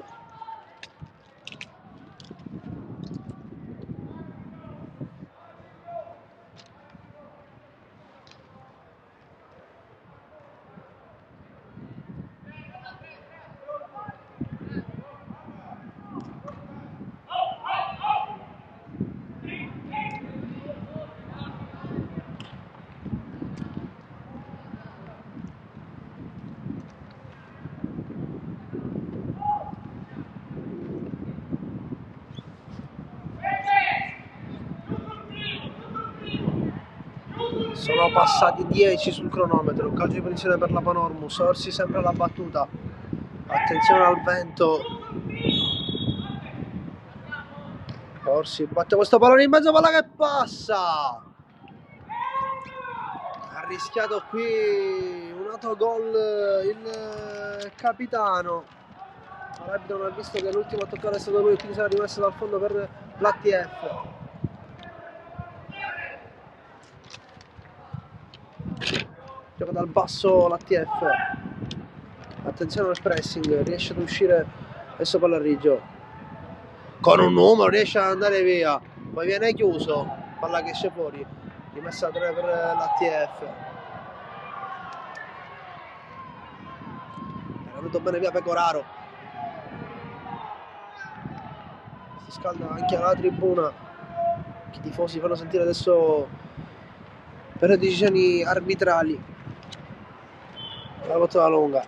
Sono passati 10 sul cronometro, calcio di punizione per la Panormus, Orsi sempre alla battuta, attenzione al vento, Orsi batte questo pallone in mezzo, palla che passa. Ha rischiato qui un autogol il capitano. L'arbitro non ha visto che l'ultimo a toccare è stato lui, quindi sarà rimesso dal fondo per l'ATF. Gioca dal basso l'ATF. Attenzione al pressing, riesce ad uscire adesso Pallarriggio. Con un numero riesce ad andare via, poi viene chiuso, palla che esce fuori, rimessa a 3 per l'ATF. È venuto bene via Pecoraro, si scalda anche alla tribuna, che i tifosi fanno sentire adesso per le decisioni arbitrali. La botta lunga,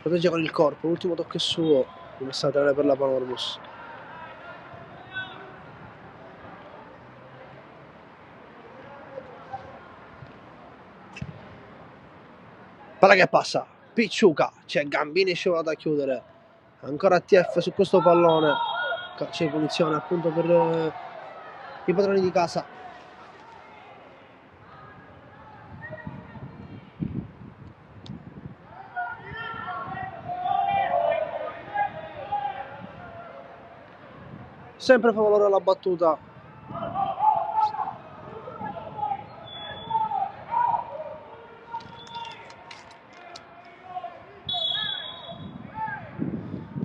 protegge con il corpo, l'ultimo tocco è suo. Rimessa a 3 per la Panormus. Palla che passa, Picciuca, c'è Gambini scivolato a chiudere. Ancora ATF su questo pallone. Calcio di punizione appunto per i padroni di casa. Sempre favorevole alla battuta.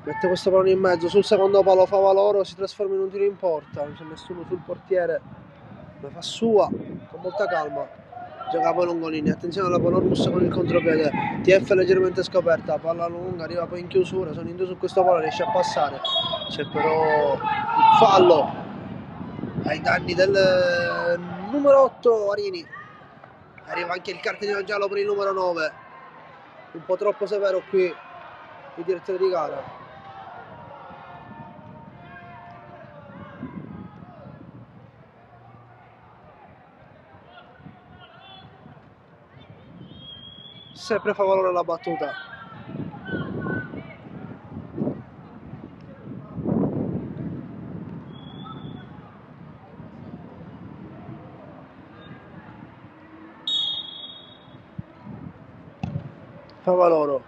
Mette questo pallone in mezzo, sul secondo palo fa Valoro, si trasforma in un tiro in porta, non c'è nessuno sul portiere, la fa sua, con molta calma. Gioca poi Longolini, attenzione alla Panormus con il contropiede, TF leggermente scoperta, palla lunga, arriva poi in chiusura, sono in due su questo palo, riesce a passare. C'è però il fallo ai danni del numero 8 Arini. Arriva anche il cartellino giallo per il numero 9, un po' troppo severo qui il direttore di gara. Sempre favorevole alla battuta. Favaloro,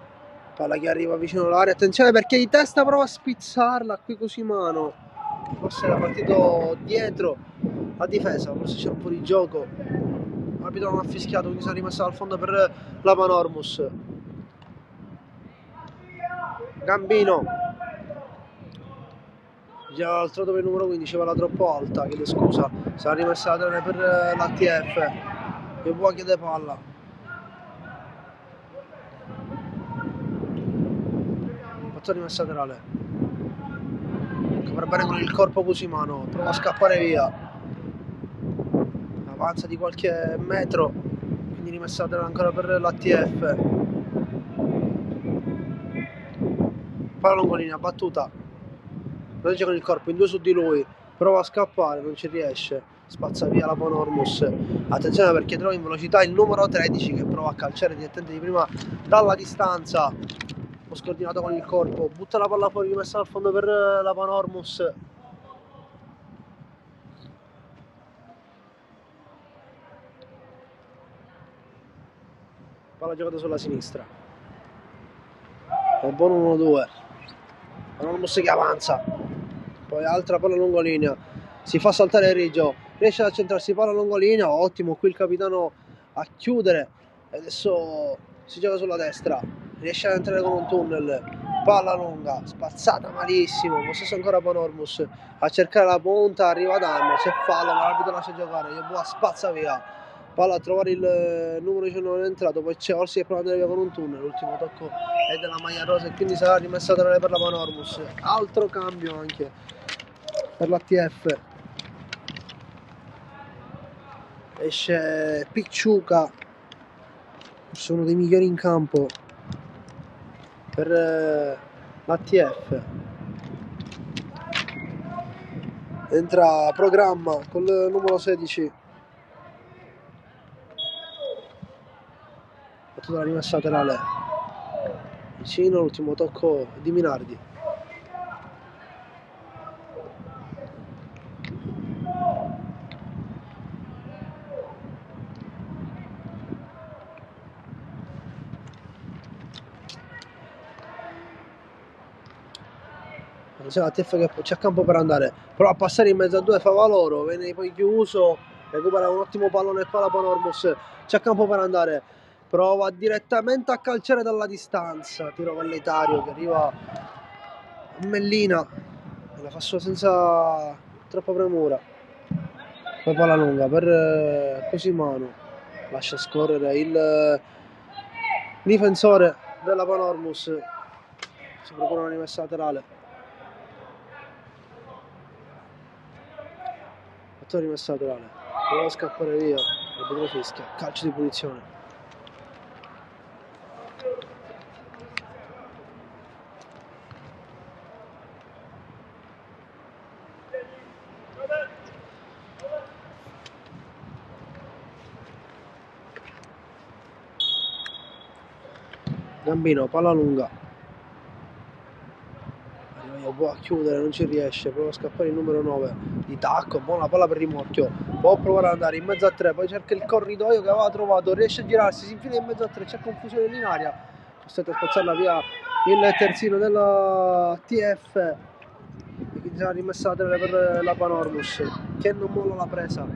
palla che arriva vicino all'area, attenzione perché di testa prova a spizzarla qui Cosimano, forse era partito dietro la difesa, forse c'è un po' di gioco, l'arbitro non ha fischiato quindi sono rimessa dal fondo per la Panormus. Gambino, già al trotto per il numero 15, palla troppo alta, chiedo scusa, sarà rimessa la 3 per l'ATF, e può chiedere palla. Rimessa laterale, copre bene con il corpo Cosimano, prova a scappare via, avanza di qualche metro, quindi rimessa laterale ancora per l'ATF. Palla Longolina, battuta, protegge con il corpo in due su di lui, prova a scappare, non ci riesce, spazza via la Panormus. Attenzione perché trova in velocità il numero 13 che prova a calciare direttamente di prima dalla distanza, un po' scordinato con il corpo, butta la palla fuori, rimessa al fondo per la Panormus. Palla giocata sulla sinistra, è buono 1-2, Panormus che avanza, poi altra palla lungolinea, si fa saltare Riggio, riesce ad accentrarsi, palla lungolinea, ottimo qui il capitano a chiudere, e adesso si gioca sulla destra, riesce ad entrare con un tunnel, palla lunga, spazzata malissimo, possesso ancora Panormus, a cercare la punta, arriva Danno, c'è fallo ma l'arbitro lascia giocare, Yeboah spazza via, palla a trovare il numero 19 è entrato, poi c'è Orsi che prova ad andare via con un tunnel, l'ultimo tocco è della maglia rosa e quindi sarà rimessa a per la Panormus, altro cambio anche per l'ATF, esce Picciuca, forse uno dei migliori in campo per l'ATF, entra Programma col numero 16, battuta la rimessa laterale vicino, l'ultimo tocco di Minardi. la TF che c'è campo per andare, prova a passare in mezzo a due, fa valoro, viene poi chiuso, recupera un ottimo pallone qua la Panormus, c'è campo per andare, prova direttamente a calciare dalla distanza, tiro velleitario che arriva a Mellina, la fa solo senza troppa premura, poi palla lunga per Cosimano, lascia scorrere il difensore della Panormus, si procura una rimessa laterale. Rimessa laterale, prova a scappare via, l'arbitro fischia, calcio di punizione. Gambino, palla lunga. Può chiudere, non ci riesce, prova a scappare il numero 9 di tacco, buona palla per Rimorchio, può provare ad andare in mezzo a tre, poi cerca il corridoio che aveva trovato, riesce a girarsi, si infila in mezzo a tre, c'è confusione in aria, costretto a spazzarla via il terzino della TF e quindi sarà rimessa laterale per la Panormus che non molla la presa.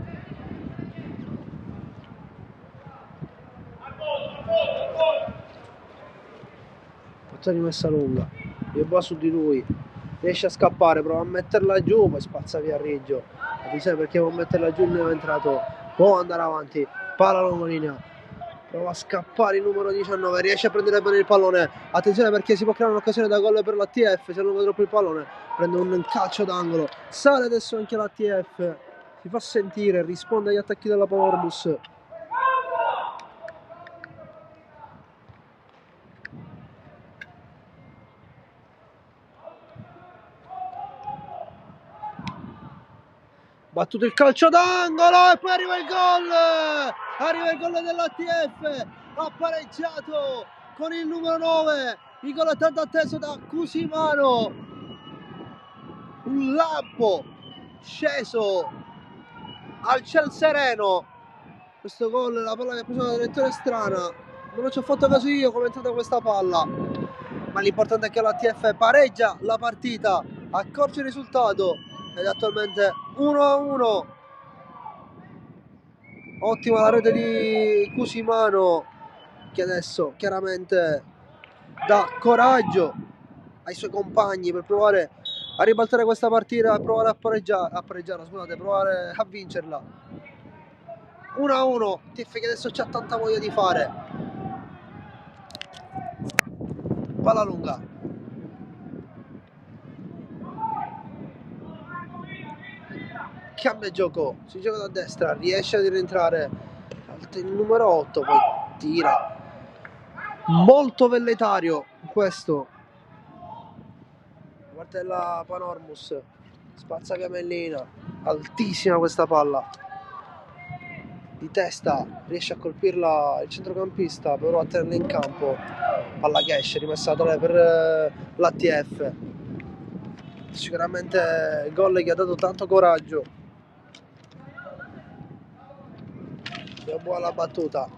Faccia rimessa lunga, Yeboah su di lui, riesce a scappare, prova a metterla giù, poi spazza via Riggio. Attenzione perché può metterla giù, il è entrato, può andare avanti, palla lunga linea, prova a scappare il numero 19, riesce a prendere bene il pallone, attenzione perché si può creare un'occasione da gol per la TF, se allunga troppo il pallone, prende un calcio d'angolo, sale adesso anche la TF, si fa sentire, risponde agli attacchi della Panormus. Battuto il calcio d'angolo e poi arriva il gol della TF, ha pareggiato con il numero 9, il gol tanto atteso da Cusimano, un lampo sceso al ciel sereno, questo gol, la palla che ha preso la direzione strana, non ci ho fatto caso io come è entrata questa palla, ma l'importante è che la TF pareggia la partita, accorcia il risultato ed è attualmente 1-1. Ottima la rete di Cusimano che adesso chiaramente dà coraggio ai suoi compagni per provare a ribaltare questa partita e provare provare a vincerla. 1-1, TF che adesso c'ha tanta voglia di fare. Palla lunga. Cambia gioco, si gioca da destra, riesce ad rientrare il numero 8, poi tira. Molto velletario questo. Da parte della Panormus, spazza via Mellina, altissima questa palla. Di testa riesce a colpirla il centrocampista, però a tenerla in campo. Palla che esce, rimessa per l'ATF. Sicuramente gol che ha dato tanto coraggio. Buona battuta,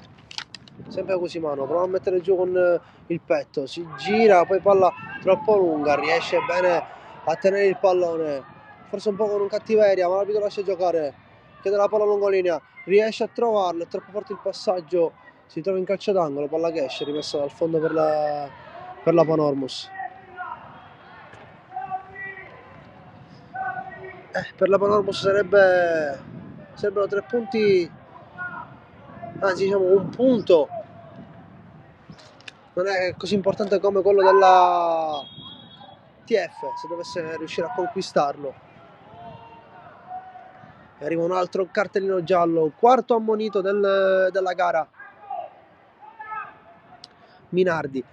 sempre Cusimano, prova a mettere giù con il petto, si gira, poi palla troppo lunga, riesce bene a tenere il pallone, forse un po' con un cattiveria, ma l'arbitro lascia giocare, chiede la palla lungolinea, riesce a trovarlo, è troppo forte il passaggio, si trova in calcio d'angolo, palla che esce, rimessa dal fondo per la Panormus. Per la Panormus sarebbero 3 punti, anzi diciamo un punto, non è così importante come quello della TF se dovesse riuscire a conquistarlo. E arriva un altro cartellino giallo, quarto ammonito della gara. Minardi.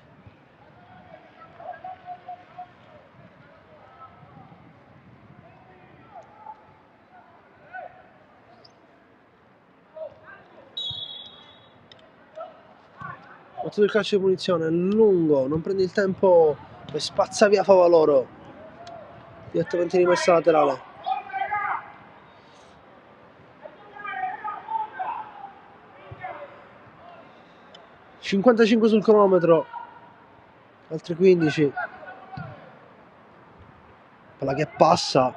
Battuto il calcio di punizione, lungo, non prende il tempo e spazza via Favaloro. Direttamente rimessa laterale. $55 sul cronometro, altri 15. Palla che passa,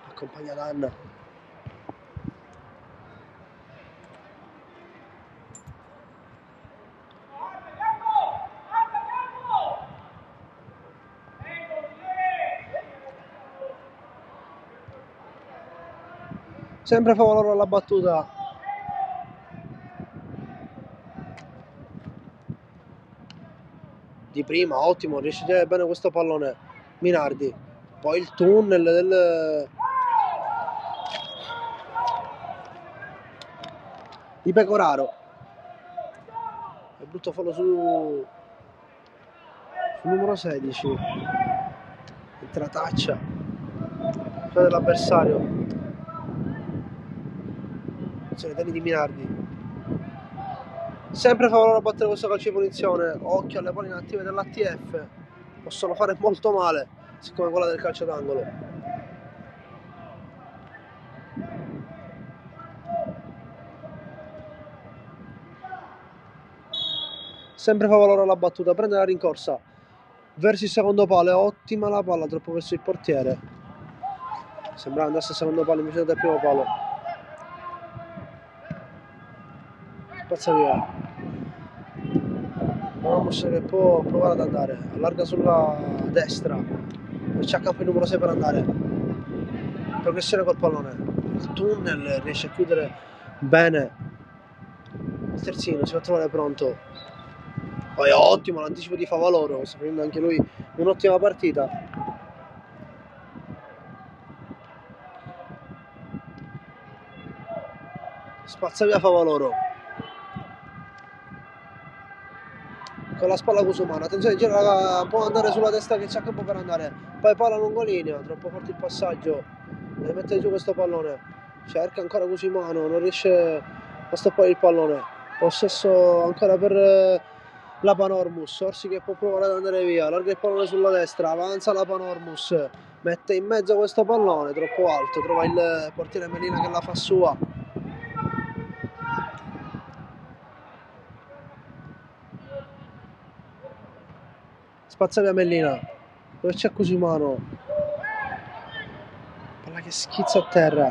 accompagna Danna. Sempre Favaloro alla battuta. Di prima, ottimo, riesce a tirare bene questo pallone Minardi. Poi il tunnel di Pecoraro. È brutto fallo sul numero 16. Intrataccia dell'avversario. Danni di Minardi. Sempre Favaloro a battere questo calcio di punizione. Occhio alle palle inattive dell'ATF, possono fare molto male, siccome quella del calcio d'angolo. Sempre Favaloro alla battuta, prende la rincorsa verso il secondo palo. È ottima la palla, troppo verso il portiere. Sembra andasse al secondo palo invece del primo palo. Spazza via. Ramos che può provare ad andare, allarga sulla destra, non c'è campo il numero 6 per andare. Progressione col pallone, il tunnel riesce a chiudere bene. Il terzino si va a trovare pronto. Poi ottimo l'anticipo di Favaloro, sta facendo anche lui un'ottima partita. Spazza via Favaloro con la spalla Cusumano. Attenzione, gira, può andare sulla destra che c'è campo per andare. Poi palla lungolinea, troppo forte il passaggio. Deve mettere giù questo pallone. Cerca ancora Cusumano, non riesce a stoppare il pallone. Possesso ancora per la Panormus. Orsi che può provare ad andare via. Allarga il pallone sulla destra, avanza la Panormus. Mette in mezzo questo pallone, troppo alto. Trova il portiere Melina che la fa sua. Spazza via Mellina, dove c'è Cusumano, palla che schizza a terra,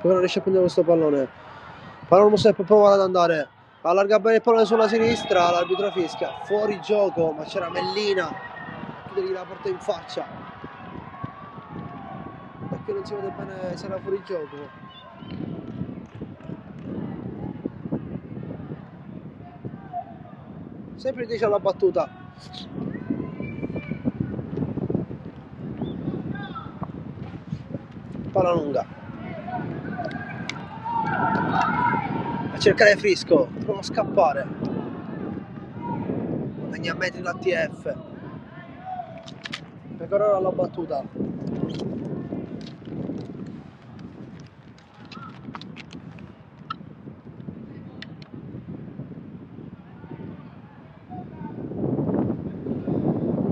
poi non riesce a prendere questo pallone. Panormus può provare ad andare, allarga bene il pallone sulla sinistra, l'arbitro fischia, fuori gioco, ma c'era Mellina, chiudergli la porta in faccia. Da qui non si vede bene se era fuori gioco. Sempre 10 alla battuta. Palla lunga a cercare Frisco, prova a scappare, guadagna metri l'ATF. Pecoraro alla battuta.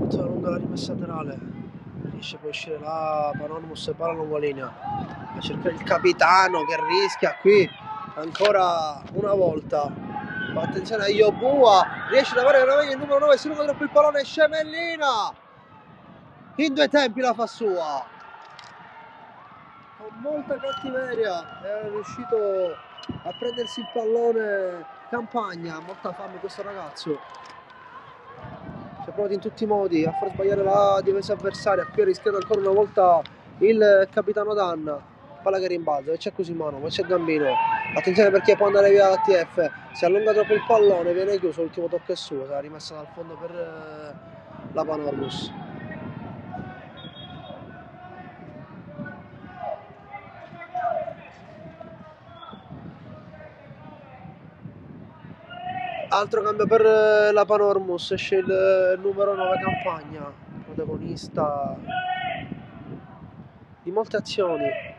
Lunga la rimessa laterale, riesce poi a uscire la Panormus e palla lungo linea a cercare il capitano che rischia qui ancora una volta. Ma attenzione a Iobua, riesce ad avere veramente il numero 9, si lunga troppo il pallone, Scemellina in due tempi la fa sua con molta cattiveria, è riuscito a prendersi il pallone. Campagna, molta fame questo ragazzo, si è provato in tutti i modi a far sbagliare la difesa avversaria. Qui ha rischiato ancora una volta il capitano Danna. Palla che rimbalza, e c'è Cusumano, poi c'è Gambino. Attenzione perché può andare via l'ATF, si allunga troppo il pallone, viene chiuso, l'ultimo tocco è suo, sarà rimessa dal fondo per la Panormus. Altro cambio per la Panormus, esce il numero 9 Campagna, protagonista di molte azioni.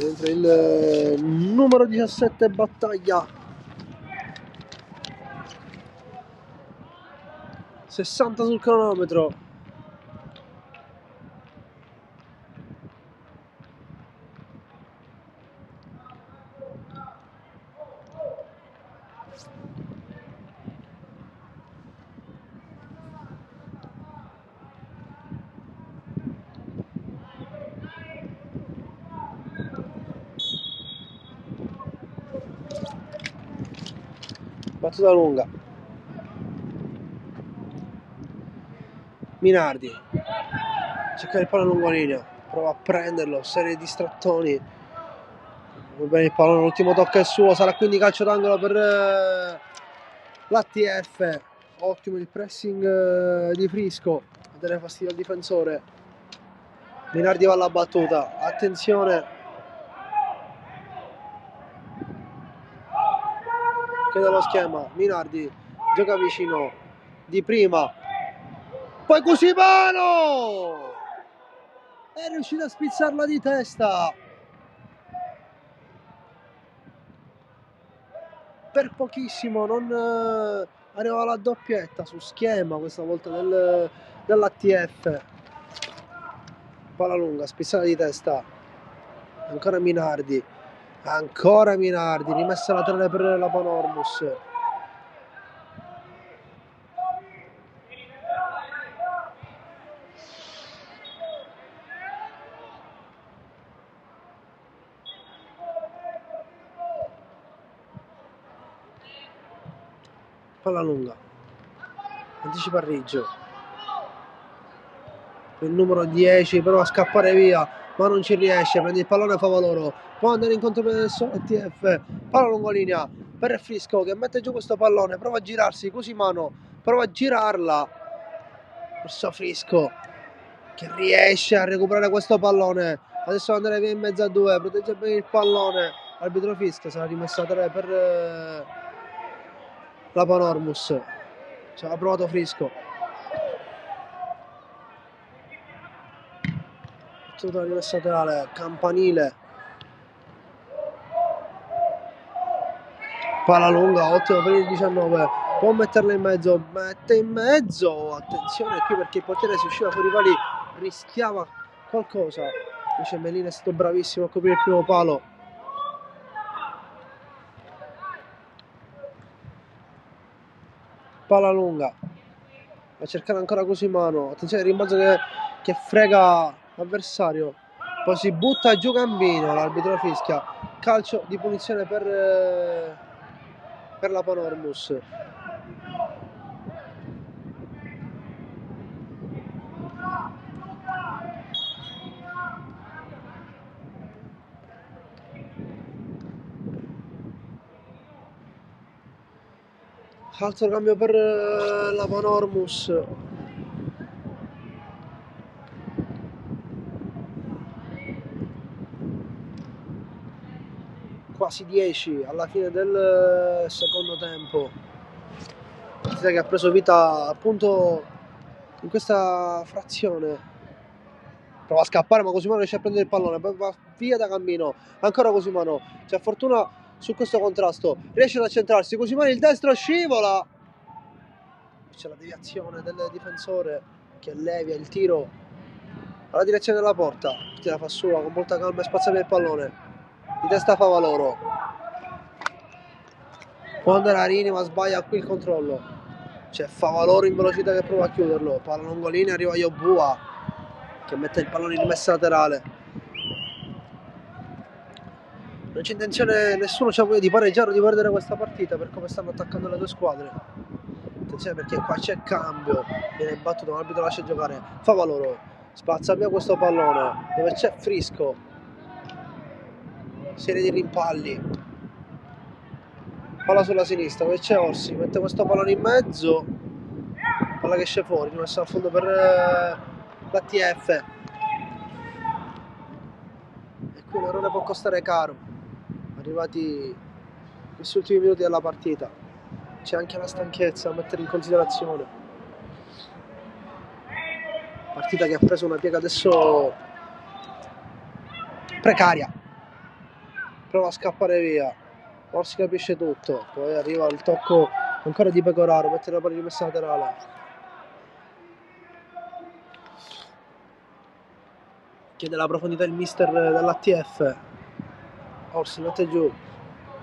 Entra il numero 17 Battaglia, 60 sul cronometro. battuta lunga, Minardi cerca il pallone lungo linea, prova a prenderlo, serie di distrattoni, va bene il pallone, l'ultimo tocco è suo, sarà quindi calcio d'angolo per l'ATF. Ottimo il pressing di Frisco a dare fastidio al difensore. Minardi va alla battuta, attenzione, chiede lo schema, Minardi gioca vicino, di prima, poi Cusimano è riuscito a spizzarla di testa per pochissimo, non arriva la doppietta su schema questa volta dell'ATF. Palla lunga, spizzata di testa, ancora Minardi, rimessa laterale per la Panormus. Palla lunga, anticipa Riggio, il numero 10 prova a scappare via ma non ci riesce, prende il pallone Favaloro, può andare in contropiede adesso ATF, palla lungolinea per Frisco che mette giù questo pallone, prova a girarsi, Cusimano prova a girarla verso Frisco che riesce a recuperare questo pallone, adesso andare via in mezzo a due, protegge bene il pallone, arbitro fischia, sarà rimessa a 3 per la Panormus, ci aveva provato Frisco, battuta rimessa laterale, Campanile, palla lunga, ottimo per il 19, può metterla in mezzo, mette in mezzo, attenzione qui perché il portiere si usciva fuori i pali, rischiava qualcosa, invece Melina è stato bravissimo a coprire il primo palo. Palla lunga, a cercare ancora Cusimano, attenzione il rimbalzo che frega l'avversario, poi si butta giù Gambino, l'arbitro fischia, calcio di punizione per la Panormus. Altro cambio per la Panormus. Quasi 10 alla fine del secondo tempo. Partita che ha preso vita appunto in questa frazione. Prova a scappare ma Cusimano riesce a prendere il pallone, poi va via da Gambino. Ancora Cusimano, c'è fortuna su questo contrasto, riesce ad accentrarsi, Cusimano il destro scivola, c'è la deviazione del difensore che levia il tiro alla direzione della porta, la fa sua con molta calma e spazza via il pallone, di testa Favaloro, può andare Arini ma sbaglia qui il controllo, c'è Favaloro in velocità che prova a chiuderlo, palla lungolinea, arriva Iobua che mette il pallone in rimessa laterale. Non c'è intenzione, nessuno c'ha voglia di pareggiare o di perdere questa partita per come stanno attaccando le due squadre. Attenzione perché qua c'è cambio, viene battuto, l'arbitro lascia giocare, Favaloro, spazza via questo pallone, dove c'è Frisco, serie di rimpalli, palla sulla sinistra, dove c'è Orsi, mette questo pallone in mezzo, palla che esce fuori, rimessa al fondo per l'ATF. E qui l'errore può costare caro. Arrivati questi ultimi minuti della partita, c'è anche la stanchezza da mettere in considerazione, partita che ha preso una piega adesso precaria, prova a scappare via, ora si capisce tutto, poi arriva il tocco ancora di Pecoraro, mette la palla di rimessa laterale, chiede la profondità il mister dell'ATF, Orsi mette giù,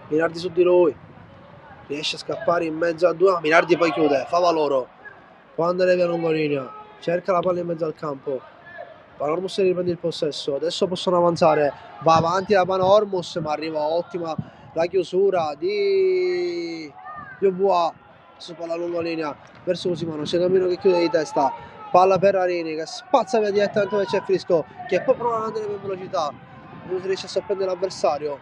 Minardi su di lui, riesce a scappare in mezzo a due, Minardi poi chiude, Favaloro, può andare via lungolinea, cerca la palla in mezzo al campo, Panormus riprende il possesso, adesso possono avanzare, va avanti la Panormus ma arriva ottima la chiusura di Yobua su palla lunga linea verso Cusimano, c'è Gambino che chiude di testa, palla per Arini che spazza via direttamente dove c'è Frisco che poi prova ad andare per velocità, non si riesce a sorprendere l'avversario.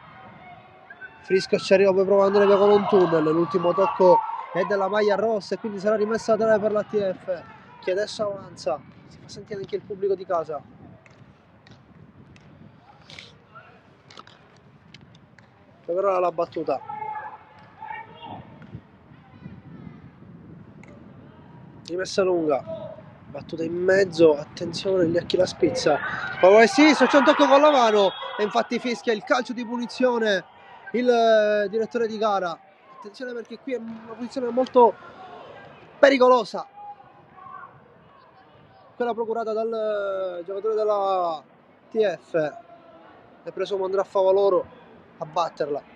Frisco ci arriva, poi prova ad andare via con un tunnel, l'ultimo tocco è della maglia rossa e quindi sarà rimessa a terra per l'ATF che adesso avanza, si fa sentire anche il pubblico di casa. Però la battuta rimessa lunga, battuta in mezzo, attenzione Gliacchi la spizza, poi sì, c'è un tocco con la mano e infatti fischia il calcio di punizione il direttore di gara. Attenzione perché qui è una posizione molto pericolosa, quella procurata dal giocatore della TF, e presumo andrà a Favaloro a batterla.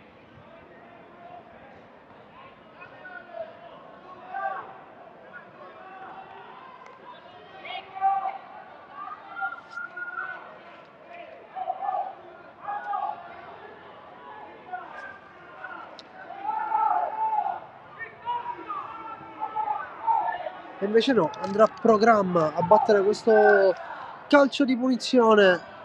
E invece no, andrà a programma a battere questo calcio di punizione.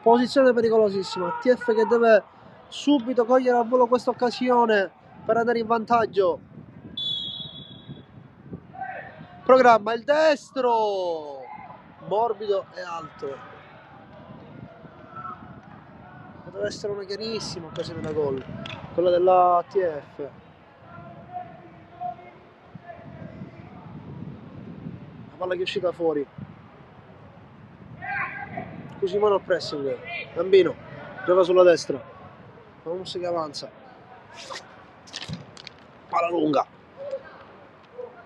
Posizione pericolosissima, TF che deve subito cogliere al volo questa occasione per andare in vantaggio. Programma il destro, morbido e alto. Poteva essere una chiarissima occasione da gol, quella della TF. La palla che è uscita fuori. Cusimano al pressing, Gambino gioca sulla destra, Ramos che avanza, palla lunga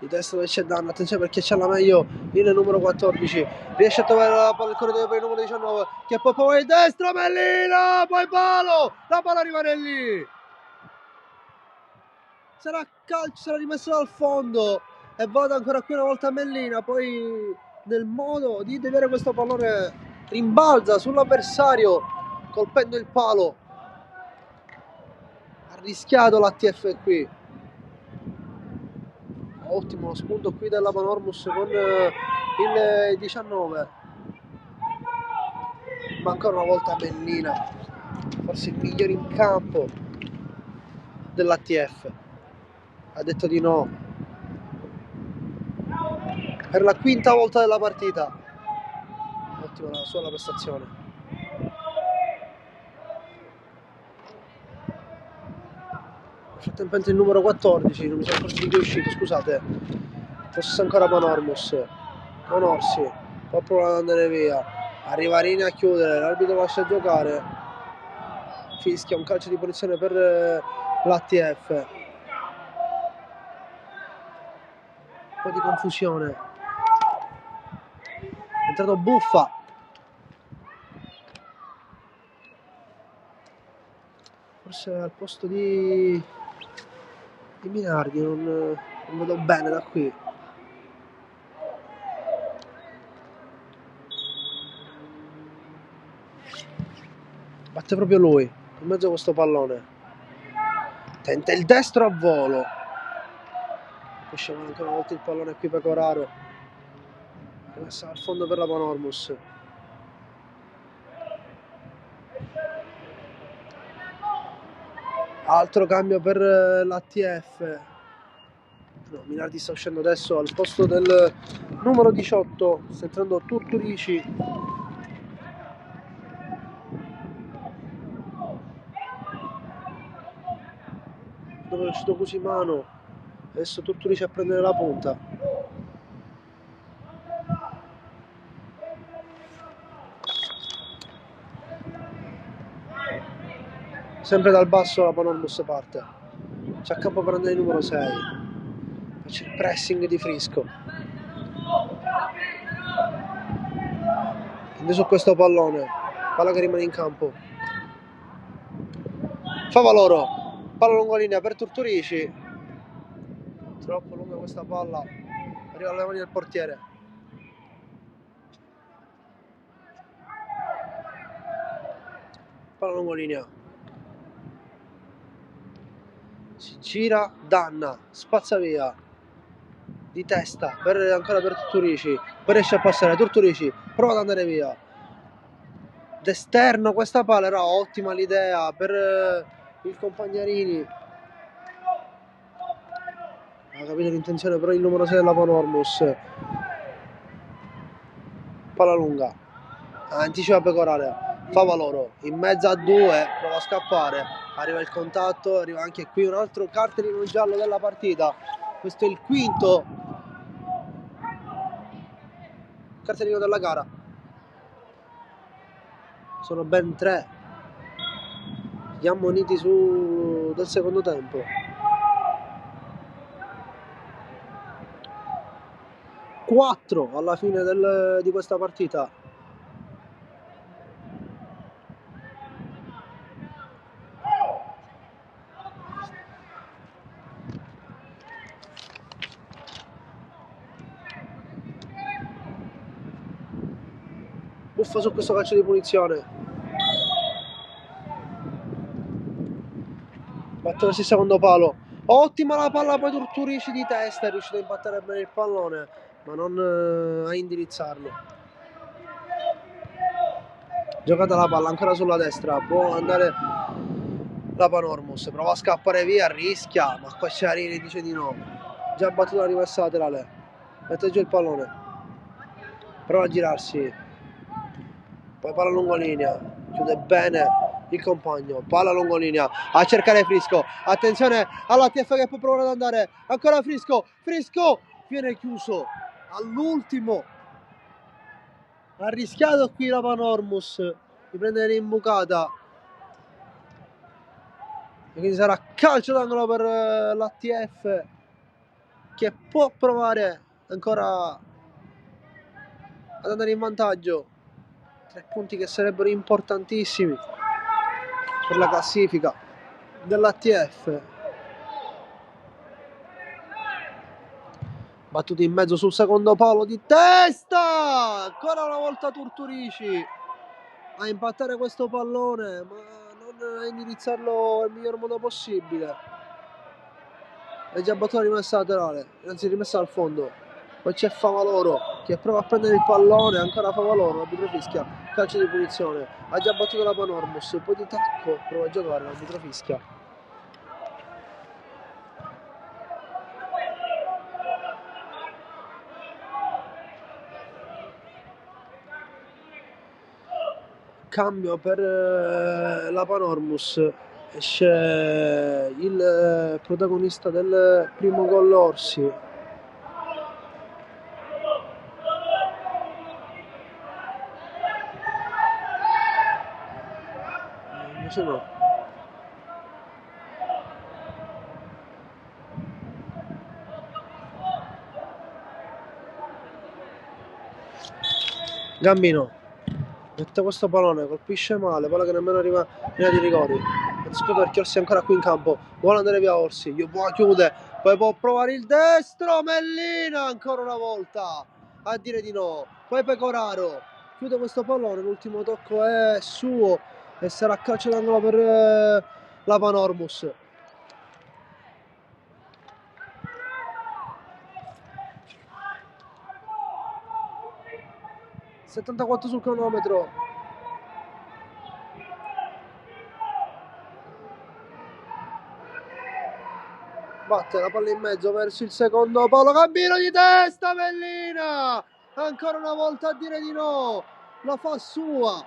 di testa dove c'è Danno, attenzione perché c'è la meglio il numero 14, riesce a trovare la palla il corridoio per il numero 19 che poi il destro, Mellina, poi palo, la palla rimane lì, sarà calcio, sarà rimesso dal fondo e vada ancora qui una volta Mellina, poi nel modo di deviare questo pallone rimbalza sull'avversario colpendo il palo. Ha rischiato l'ATF qui. Ottimo lo spunto qui della Panormus con il 19, ma ancora una volta Mellina, forse il migliore in campo dell'ATF, ha detto di no per la quinta volta della partita. Ottima la sua prestazione. Nel frattempo entra il numero 14, non mi sono accorto di che è uscito, scusate, forse ancora Panormus, Orsi, poi prova ad andare via, arriva Rini a chiudere, l'arbitro lascia giocare, fischia un calcio di punizione per l'ATF, un po' di confusione, è entrato Buffa, forse al posto di Minardi, non vedo bene da qui. Batte proprio lui, in mezzo a questo pallone. Tenta il destro a volo. Poi scende ancora una volta il pallone qui Pecoraro. Rimessa al fondo per la Panormus. Altro cambio per l'ATF. No, Minardi sta uscendo adesso al posto del numero 18. Sta entrando Turturici. Dove è uscito Cusimano. Adesso Turturici a prendere la punta. Sempre dal basso la Panormus parte. C'è a campo per andare il numero 6. C'è il pressing di Frisco. Quindi su questo pallone. Palla che rimane in campo. Favaloro. Palla lungo linea per Turturici. Troppo lunga questa palla. Arriva alle mani del portiere. palla lungolinea, si gira, danna, spazza via di testa ancora per Turturici, poi riesce a passare Turturici, prova ad andare via d'esterno, questa palla era ottima l'idea per il Compagnarini, ha capito l'intenzione però il numero 6 della Panormus, palla lunga, anticipa Pecorare, fa valoro, in mezzo a due, prova a scappare, arriva il contatto, arriva anche qui un altro cartellino giallo della partita, questo è il quinto cartellino della gara, sono ben 3 gli ammoniti del secondo tempo. Quattro alla fine di questa partita. Buffa su questo calcio di punizione, batte verso il secondo palo, ottima la palla, poi Turturici di testa è riuscito a impattare bene il pallone ma non a indirizzarlo. Giocata la palla ancora sulla destra, può andare la Panormus, prova a scappare via, rischia, ma qua Ciarini dice di no, già battuta la rimessa laterale, mette giù il pallone, prova a girarsi, poi palla lungolinea, chiude bene il compagno, palla lungolinea a cercare Frisco, attenzione alla TF che può provare ad andare, ancora Frisco viene chiuso all'ultimo, ha rischiato qui la Panormus di prendere l'imbucata e quindi sarà calcio d'angolo per l'ATF che può provare ancora ad andare in vantaggio, 3 punti che sarebbero importantissimi per la classifica dell'ATF. Battuto in mezzo sul secondo palo di testa, ancora una volta Turturici a impattare questo pallone ma non a indirizzarlo nel miglior modo possibile, è già battuta la rimessa laterale, anzi rimessa al fondo, poi c'è Favaloro che prova a prendere il pallone, ancora Favaloro, l'arbitro fischia calcio di punizione, ha già battuto la Panormus, poi di tacco prova a giocare, l'arbitro fischia. Cambio per la Panormus, esce il protagonista del primo gol Orsi, invece no, Gambino mette questo pallone, colpisce male, palla che nemmeno arriva in area di rigori, scusa perché Orsi è ancora qui in campo, vuole andare via Orsi, chiude, poi può provare il destro, Mellina ancora una volta a dire di no, poi Pecoraro chiude questo pallone, l'ultimo tocco è suo e sarà calcio d'angolo per la Panormus. ...74 sul cronometro. Batte la palla in mezzo verso il secondo palo, Gambino di testa, Mellina ancora una volta a dire di no, la fa sua,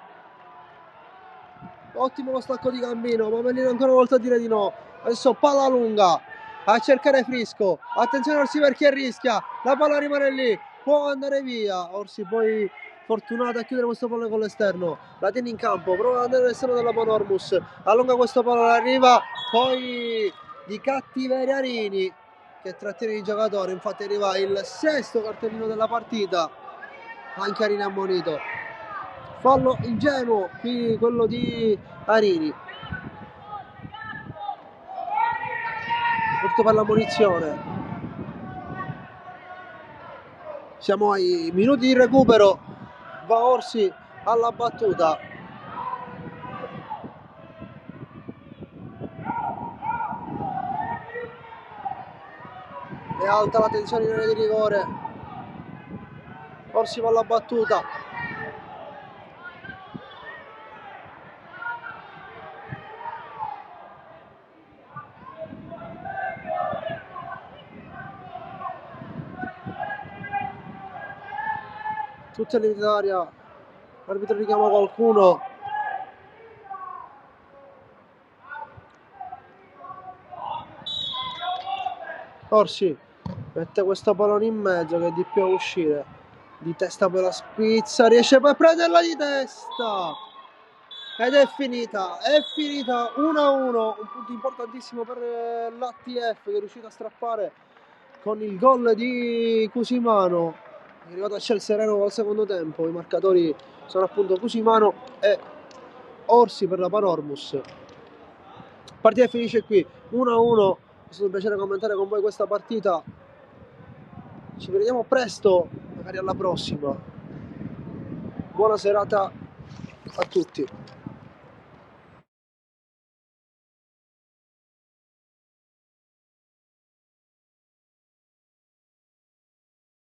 ottimo lo stacco di Gambino, ma Mellina ancora una volta a dire di no. Adesso palla lunga a cercare Frisco, attenzione Orsi perché rischia, la palla rimane lì, può andare via Orsi, poi fortunato a chiudere questo pallone con l'esterno, la tiene in campo, prova ad andare all'esterno della Panormus, allunga questo pallone, arriva poi di cattiveria Arini che trattiene i giocatori, infatti arriva il 6° cartellino della partita, anche Arini ammonito, fallo ingenuo qui quello di Arini, soprattutto per la munizione. Siamo ai minuti di recupero, va Orsi alla battuta, è alta la tensione in area di rigore. Orsi va alla battuta. Tutte le d'area. L'arbitro richiama qualcuno. Orsi mette questo pallone in mezzo che è di più a uscire. Di testa poi la spizza, riesce poi a prenderla di testa. Ed è finita 1-1, un punto importantissimo per l'ATF che è riuscito a strappare con il gol di Cusimano. È arrivato a Shell Sereno al secondo tempo, i marcatori sono appunto Cusimano e Orsi per la Panormus. La partita finisce qui, 1-1, è stato un piacere commentare con voi questa partita, ci vediamo presto, magari alla prossima, buona serata a tutti.